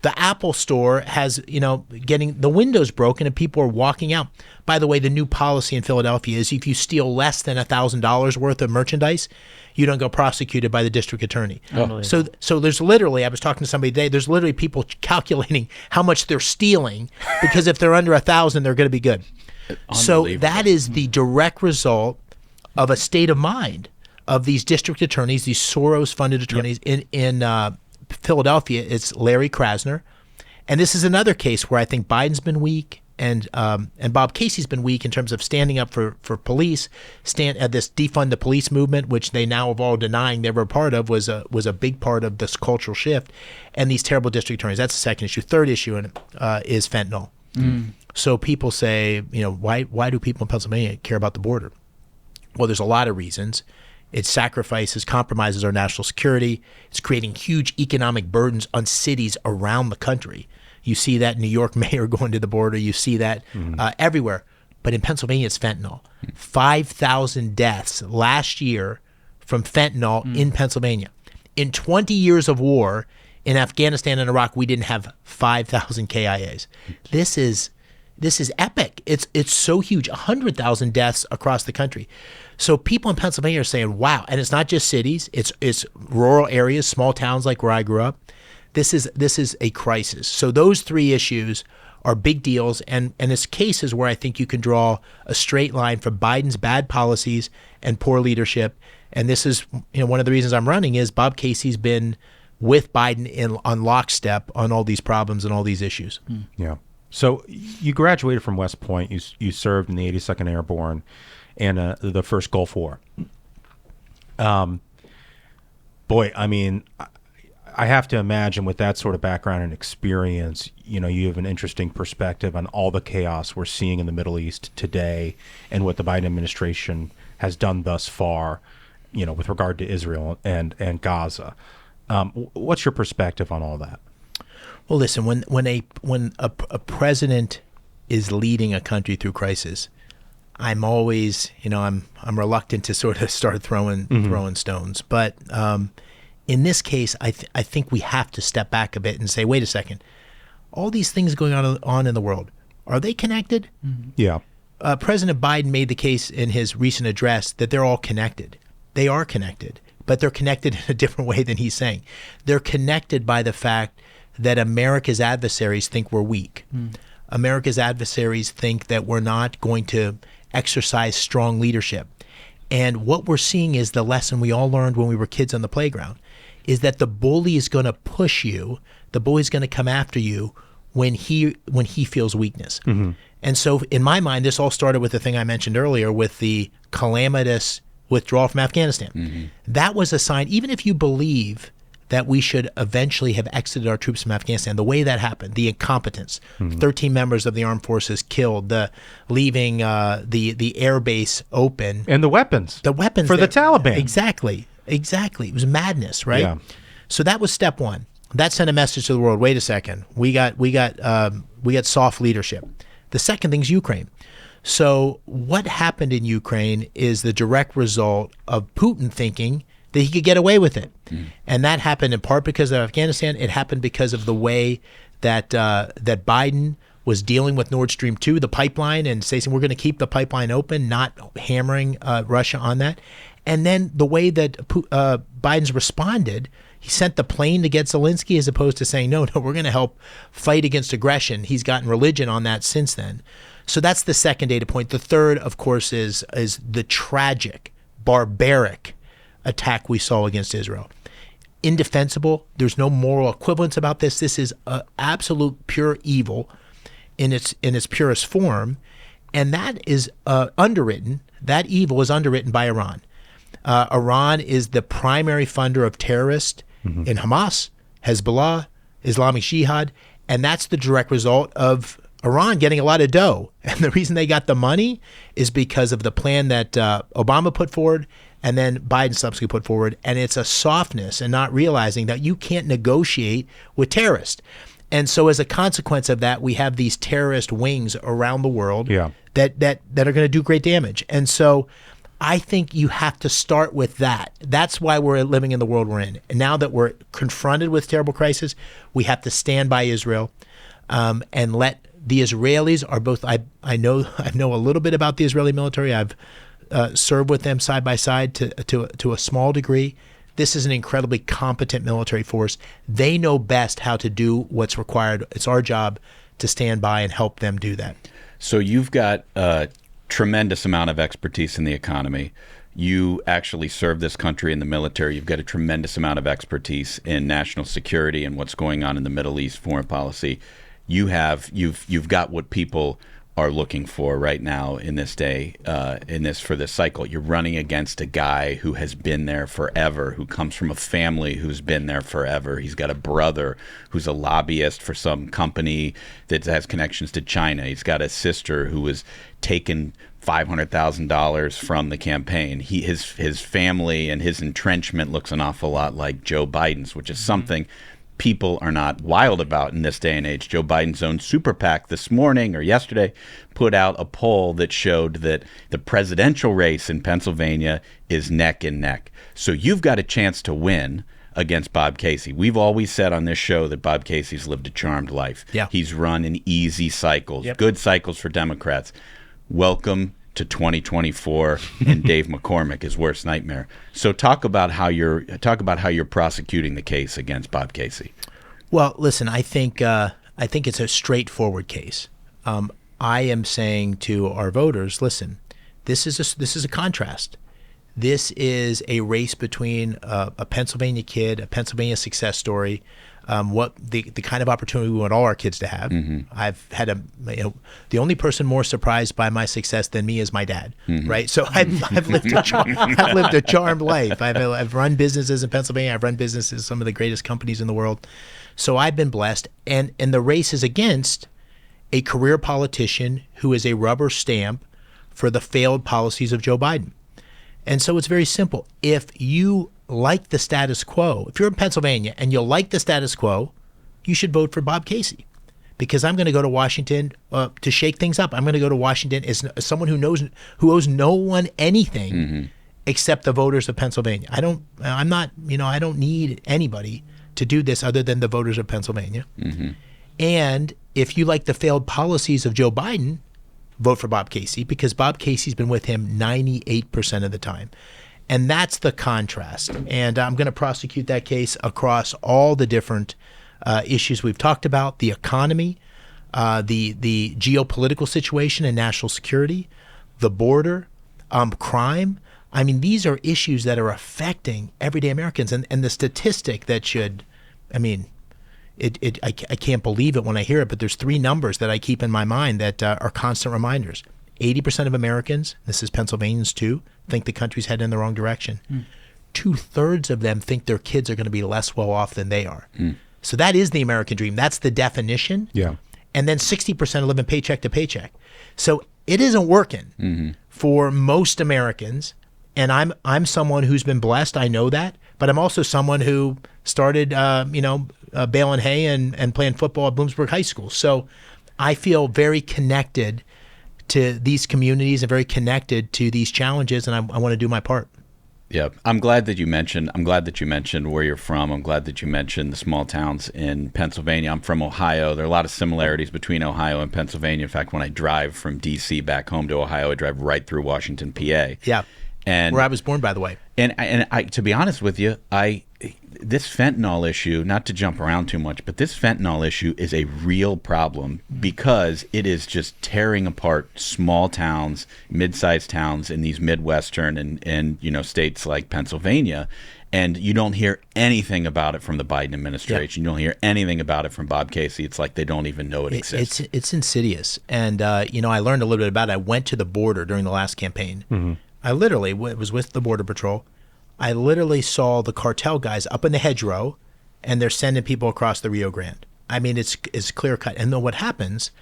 The Apple store has, getting the windows broken and people are walking out. By the way, the new policy in Philadelphia is if you steal less than $1,000 worth of merchandise, you don't go prosecuted by the district attorney. So there's literally, I was talking to somebody today, there's literally people calculating how much they're stealing because if they're under 1,000, they're going to be good. So that is the direct result of a state of mind of these district attorneys, these Soros-funded attorneys in Philadelphia. It's Larry Krasner. And this is another case where I think Biden's been weak and Bob Casey's been weak in terms of standing up for police, stand at this defund the police movement, which they now have all denying they were a part of, was a big part of this cultural shift, and these terrible district attorneys. That's the second issue. Third issue is fentanyl. So people say, why do people in Pennsylvania care about the border? Well, there's a lot of reasons. It sacrifices, compromises our national security. It's creating huge economic burdens on cities around the country. You see that New York mayor going to the border. You see that everywhere. But in Pennsylvania, it's fentanyl. 5,000 deaths last year from fentanyl in Pennsylvania. In 20 years of war in Afghanistan and Iraq, we didn't have 5,000 KIAs. This is epic. It's so huge. 100,000 deaths across the country. So people in Pennsylvania are saying, wow. And it's not just cities. It's rural areas, small towns like where I grew up. This is a crisis. So those three issues are big deals. And it's cases where I think you can draw a straight line for Biden's bad policies and poor leadership. And this is, one of the reasons I'm running is Bob Casey's been with Biden on lockstep on all these problems and all these issues. Yeah. So you graduated from West Point. You served in the 82nd Airborne and the first Gulf War. Boy, I mean, I have to imagine with that sort of background and experience, you have an interesting perspective on all the chaos we're seeing in the Middle East today and what the Biden administration has done thus far, with regard to Israel and Gaza. What's your perspective on all that? Well, listen, when a president is leading a country through crisis, I'm always, I'm reluctant to sort of start throwing stones. But in this case, I think we have to step back a bit and say, wait a second, all these things going on in the world, are they connected? Yeah. President Biden made the case in his recent address that they're all connected. They are connected, but they're connected in a different way than he's saying. They're connected by the fact that America's adversaries think we're weak. America's adversaries think that we're not going to exercise strong leadership. And what we're seeing is the lesson we all learned when we were kids on the playground, is that the bully is going to push you, the bully's going to come after you when he feels weakness. And so in my mind, this all started with the thing I mentioned earlier with the calamitous withdrawal from Afghanistan. That was a sign, even if you believe that we should eventually have exited our troops from Afghanistan, the way that happened, the incompetence, 13 members of the armed forces killed, the leaving the air base open. And the weapons. For the Taliban. Exactly. It was madness, right? Yeah. So that was step one. That sent a message to the world. Wait a second. We got soft leadership. The second thing is Ukraine. So what happened in Ukraine is the direct result of Putin thinking that he could get away with it. And that happened in part because of Afghanistan. It happened because of the way that that Biden was dealing with Nord Stream 2, the pipeline, and saying we're going to keep the pipeline open, not hammering Russia on that. And then the way that Biden's responded, he sent the plane to get Zelensky as opposed to saying, no, we're going to help fight against aggression. He's gotten religion on that since then. So that's the second data point. The third, of course, is the tragic, barbaric attack we saw against Israel. Indefensible. There's no moral equivalence about this. This is absolute pure evil in its purest form, and that is underwritten. That evil is underwritten by Iran. Iran is the primary funder of terrorists in Hamas, Hezbollah, Islamic Jihad, and that's the direct result of Iran getting a lot of dough. And the reason they got the money is because of the plan that Obama put forward and then Biden subsequently put forward. And it's a softness and not realizing that you can't negotiate with terrorists. And so as a consequence of that, we have these terrorist wings around the world that are going to do great damage. And so I think you have to start with that. That's why we're living in the world we're in. And now that we're confronted with terrible crisis, we have to stand by Israel and let the Israelis are both. I know a little bit about the Israeli military. I've served with them side by side to a small degree. This is an incredibly competent military force. They know best how to do what's required. It's our job to stand by and help them do that. So you've got a tremendous amount of expertise in the economy. You actually serve this country in the military. You've got a tremendous amount of expertise in national security and what's going on in the Middle East, foreign policy. You've got what people are looking for right now in this day, for this cycle. You're running against a guy who has been there forever, who comes from a family who's been there forever. He's got a brother who's a lobbyist for some company that has connections to China. He's got a sister who was taken $500,000 from the campaign. His family and his entrenchment looks an awful lot like Joe Biden's, which is something people are not wild about in this day and age. Joe Biden's own super PAC this morning or yesterday put out a poll that showed that the presidential race in Pennsylvania is neck and neck. So you've got a chance to win against Bob Casey. We've always said on this show that Bob Casey's lived a charmed life. Yeah. He's run in easy cycles, good cycles for Democrats. Welcome to 2024 and Dave McCormick, his worst nightmare. So talk about how you're prosecuting the case against Bob Casey. Well, listen, I think it's a straightforward case. I am saying to our voters, listen, this is a contrast. This is a race between a Pennsylvania kid, a Pennsylvania success story, what the kind of opportunity we want all our kids to have. I've had the only person more surprised by my success than me is my dad, right? So I've lived a charmed life. I've run businesses in Pennsylvania. I've run businesses in some of the greatest companies in the world. So I've been blessed, and the race is against a career politician who is a rubber stamp for the failed policies of Joe Biden. And so it's very simple. If you like the status quo, if you're in Pennsylvania and you like the status quo, you should vote for Bob Casey, because I'm going to go to Washington to shake things up. I'm going to go to Washington as someone who owes no one anything except the voters of Pennsylvania. I don't need anybody to do this other than the voters of Pennsylvania. And if you like the failed policies of Joe Biden, vote for Bob Casey, because Bob Casey's been with him 98% of the time. And that's the contrast. And I'm going to prosecute that case across all the different issues we've talked about: the economy, the geopolitical situation and national security, the border, crime. I mean, these are issues that are affecting everyday Americans. And the statistic that should, I can't believe it when I hear it, but there's three numbers that I keep in my mind that are constant reminders. 80% of Americans, this is Pennsylvanians too, think the country's headed in the wrong direction. 2/3 of them think their kids are going to be less well off than they are. So that is the American dream. That's the definition. Yeah. And then 60% are living paycheck to paycheck. So it isn't working for most Americans. And I'm someone who's been blessed. I know that. But I'm also someone who started, baling hay and playing football at Bloomsburg High School. So I feel very connected to these communities and very connected to these challenges, and I want to do my part. Yeah, I'm glad that you mentioned where you're from. I'm glad that you mentioned the small towns in Pennsylvania. I'm from Ohio. There are a lot of similarities between Ohio and Pennsylvania. In fact, when I drive from D.C. back home to Ohio, I drive right through Washington, PA. Yeah, and where I was born, by the way. And I, to be honest with you, this fentanyl issue, not to jump around too much, but this fentanyl issue is a real problem because it is just tearing apart small towns, mid-sized towns in these Midwestern and states like Pennsylvania. And you don't hear anything about it from the Biden administration. You don't hear anything about it from Bob Casey. It's like they don't even know it exists. It's insidious. And, I learned a little bit about it. I went to the border during the last campaign. I literally was with the Border Patrol. I literally saw the cartel guys up in the hedgerow, and they're sending people across the Rio Grande. I mean, it's clear cut. And then what happens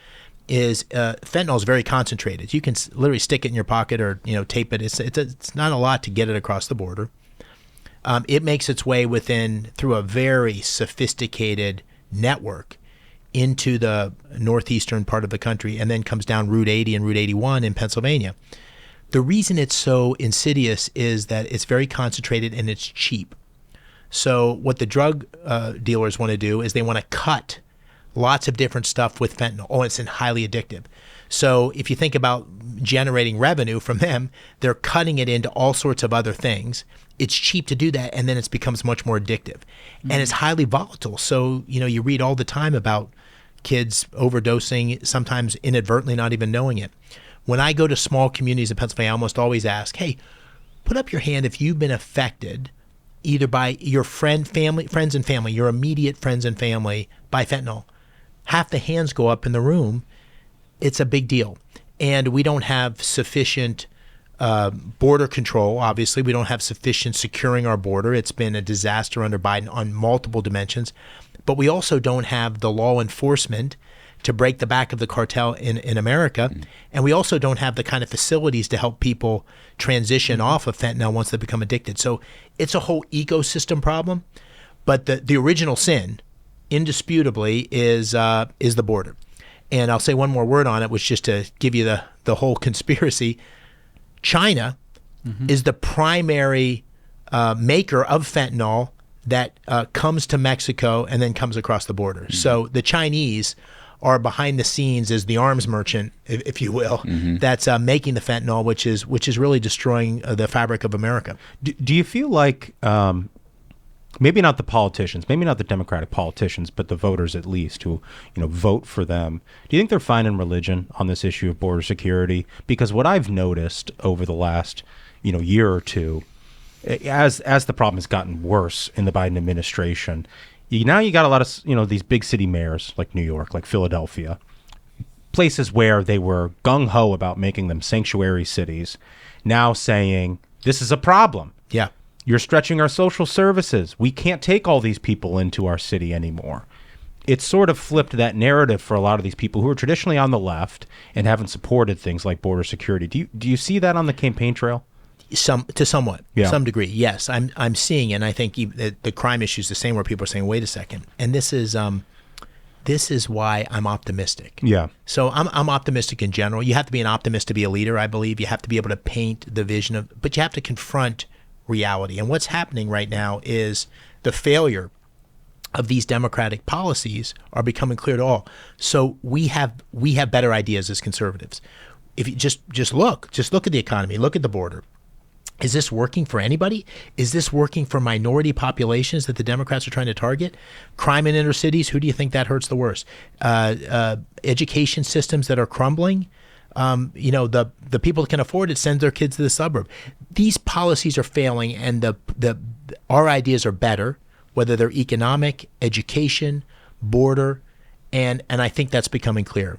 is fentanyl is very concentrated. You can literally stick it in your pocket or tape it. It's not a lot to get it across the border. It makes its way through a very sophisticated network into the northeastern part of the country, and then comes down Route 80 and Route 81 in Pennsylvania. The reason it's so insidious is that it's very concentrated and it's cheap. So what the drug dealers want to do is they want to cut lots of different stuff with fentanyl. Oh, it's highly addictive. So if you think about generating revenue from them, they're cutting it into all sorts of other things. It's cheap to do that, and then it becomes much more addictive. And it's highly volatile. So, you read all the time about kids overdosing, sometimes inadvertently not even knowing it. When I go to small communities in Pennsylvania, I almost always ask, hey, put up your hand if you've been affected either by your friends and family, your immediate friends and family, by fentanyl. Half the hands go up in the room. it's a big deal. And we don't have sufficient border control. Obviously, we don't have sufficient securing our border. It's been a disaster under Biden on multiple dimensions. But we also don't have the law enforcement to break the back of the cartel in America. And we also don't have the kind of facilities to help people transition off of fentanyl once they become addicted. So it's a whole ecosystem problem. But the original sin, indisputably, is the border. And I'll say one more word on it, which just to give you the whole conspiracy. China is the primary maker of fentanyl that comes to Mexico and then comes across the border. So the Chinese are behind the scenes as the arms merchant, if you will, that's making the fentanyl, which is really destroying the fabric of America. Do you feel like maybe not the politicians, maybe not the Democratic politicians, but the voters at least who vote for them, do you think they're finding religion on this issue of border security? Because what I've noticed over the last year or two, as the problem has gotten worse in the Biden administration, now you got a lot of these big city mayors like New York, like Philadelphia, places where they were gung-ho about making them sanctuary cities, now saying this is a problem. Yeah. You're stretching our social services. We can't take all these people into our city anymore. It's sort of flipped that narrative for a lot of these people who are traditionally on the left and haven't supported things like border security. Do you see that on the campaign trail? Some degree, yes. I'm seeing, and I think the crime issue is the same, where people are saying, "Wait a second," and this is why I'm optimistic. Yeah. So I'm optimistic in general. You have to be an optimist to be a leader, I believe. You have to be able to paint the vision but you have to confront reality. And what's happening right now is the failure of these democratic policies are becoming clear to all. So we have better ideas as conservatives. If you just look at the economy, look at the border. Is this working for anybody? Is this working for minority populations that the Democrats are trying to target? Crime in inner cities, who do you think that hurts the worst? Education systems that are crumbling. The people that can afford it send their kids to the suburb. These policies are failing, and our ideas are better, whether they're economic, education, border, and I think that's becoming clear.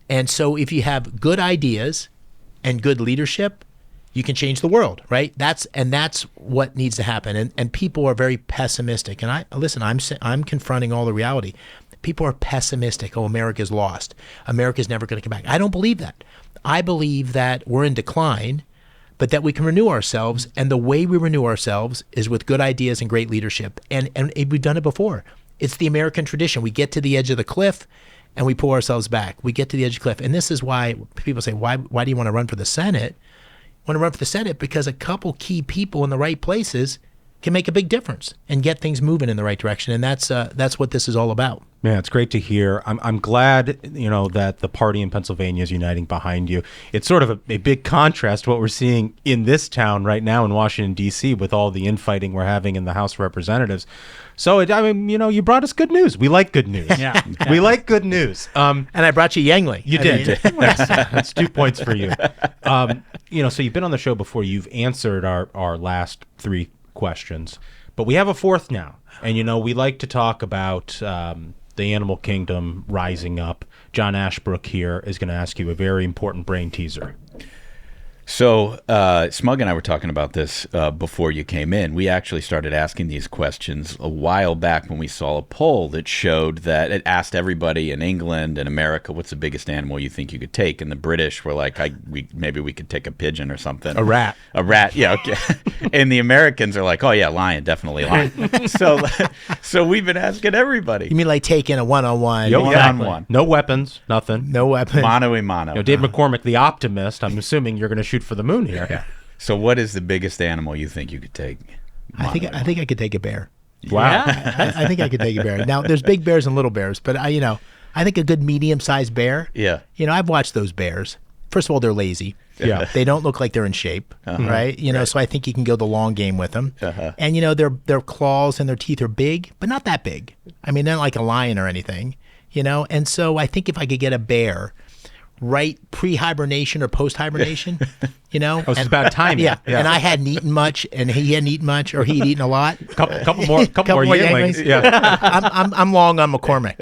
And so if you have good ideas and good leadership, you can change the world, right? That's what needs to happen. And people are very pessimistic. And I'm confronting all the reality. People are pessimistic. Oh, America's lost. America's never going to come back. I don't believe that. I believe that we're in decline, but that we can renew ourselves. And the way we renew ourselves is with good ideas and great leadership. And we've done it before. It's the American tradition. We get to the edge of the cliff and we pull ourselves back. We get to the edge of the cliff. And this is why people say, why do you want to run for the Senate? Want to run for the Senate because a couple key people in the right places can make a big difference and get things moving in the right direction. And that's what this is all about. Yeah, it's great to hear. I'm glad, that the party in Pennsylvania is uniting behind you. It's sort of a big contrast to what we're seeing in this town right now in Washington, D.C. with all the infighting we're having in the House of Representatives. So, you brought us good news. We like good news. Yeah. We like good news. And I brought you Yangli. You did. That's 2 points for you. So you've been on the show before. You've answered our last 3 questions. But we have a 4th now. And, we like to talk about the animal kingdom rising up. John Ashbrook here is going to ask you a very important brain teaser. So Smug and I were talking about this before you came in. We actually started asking these questions a while back when we saw a poll that showed that it asked everybody in England and America, what's the biggest animal you think you could take? And the British were like, maybe we could take a pigeon or something. A rat. A rat, yeah, okay. And the Americans are like, oh yeah, lion, definitely lion. So we've been asking everybody. You mean like taking a one-on-one? One-on-one. No weapons, nothing. No weapons. Mano a mano. Dave McCormick, the optimist, I'm assuming you're going to shoot for the moon here. Yeah. So what is the biggest animal you think you could take? I think I could take a bear. Wow. Yeah. I think I could take a bear. Now, there's big bears and little bears, but I think a good medium-sized bear. Yeah. I've watched those bears. First of all, they're lazy. Yeah. They don't look like they're in shape, right? So I think you can go the long game with them. And their claws and their teeth are big, but not that big. I mean, they're not like a lion or anything, And so I think if I could get a bear right pre-hibernation or post-hibernation, It's about time. Yeah. And I hadn't eaten much, and he hadn't eaten much, or he'd eaten a lot. Couple more Yanglings. Yeah. I'm long on McCormick.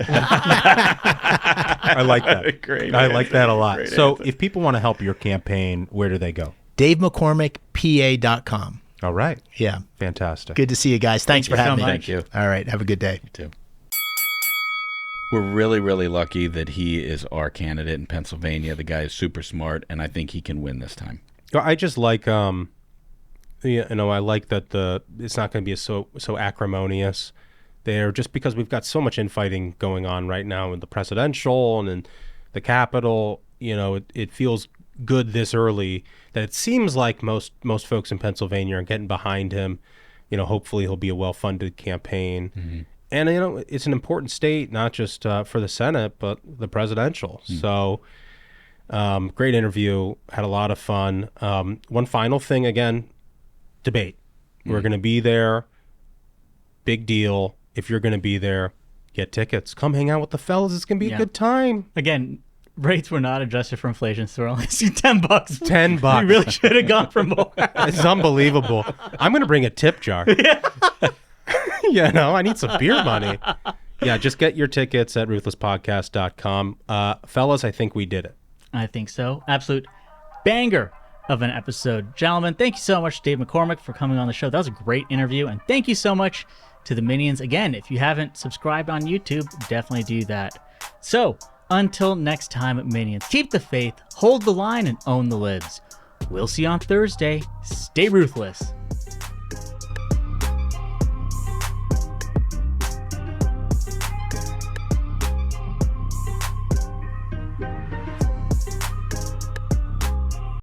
All I like that. Great I like that a lot. Great So answer. if people want to help your campaign, where do they go? DaveMcCormickPA.com. All right. Yeah. Fantastic. Good to see you guys. Thanks for you so having me. much. Thank you. All right. Have a good day. You too. We're really, really lucky that he is our candidate in Pennsylvania. The guy is super smart, and I think he can win this time. I just like, I like that it's not going to be so acrimonious there, just because we've got so much infighting going on right now in the presidential and in the Capitol. It feels good this early that it seems like most folks in Pennsylvania are getting behind him. Hopefully he'll be a well-funded campaign. Mm-hmm. And, it's an important state, not just for the Senate, but the presidential. Mm. So great interview. Had a lot of fun. One final thing, again, debate. We're going to be there. Big deal. If you're going to be there, get tickets. Come hang out with the fellas. It's going to be a good time. Again, rates were not adjusted for inflation, so we're only seeing $10. $10. We really should have gone for more. It's unbelievable. I'm going to bring a tip jar. I need some beer money. Yeah, just get your tickets at ruthlesspodcast.com. Fellas, I think we did it. I think so. Absolute banger of an episode. Gentlemen, thank you so much, Dave McCormick, for coming on the show. That was a great interview. And thank you so much to the Minions. Again, if you haven't subscribed on YouTube, definitely do that. So, until next time, Minions, keep the faith, hold the line, and own the libs. We'll see you on Thursday. Stay ruthless.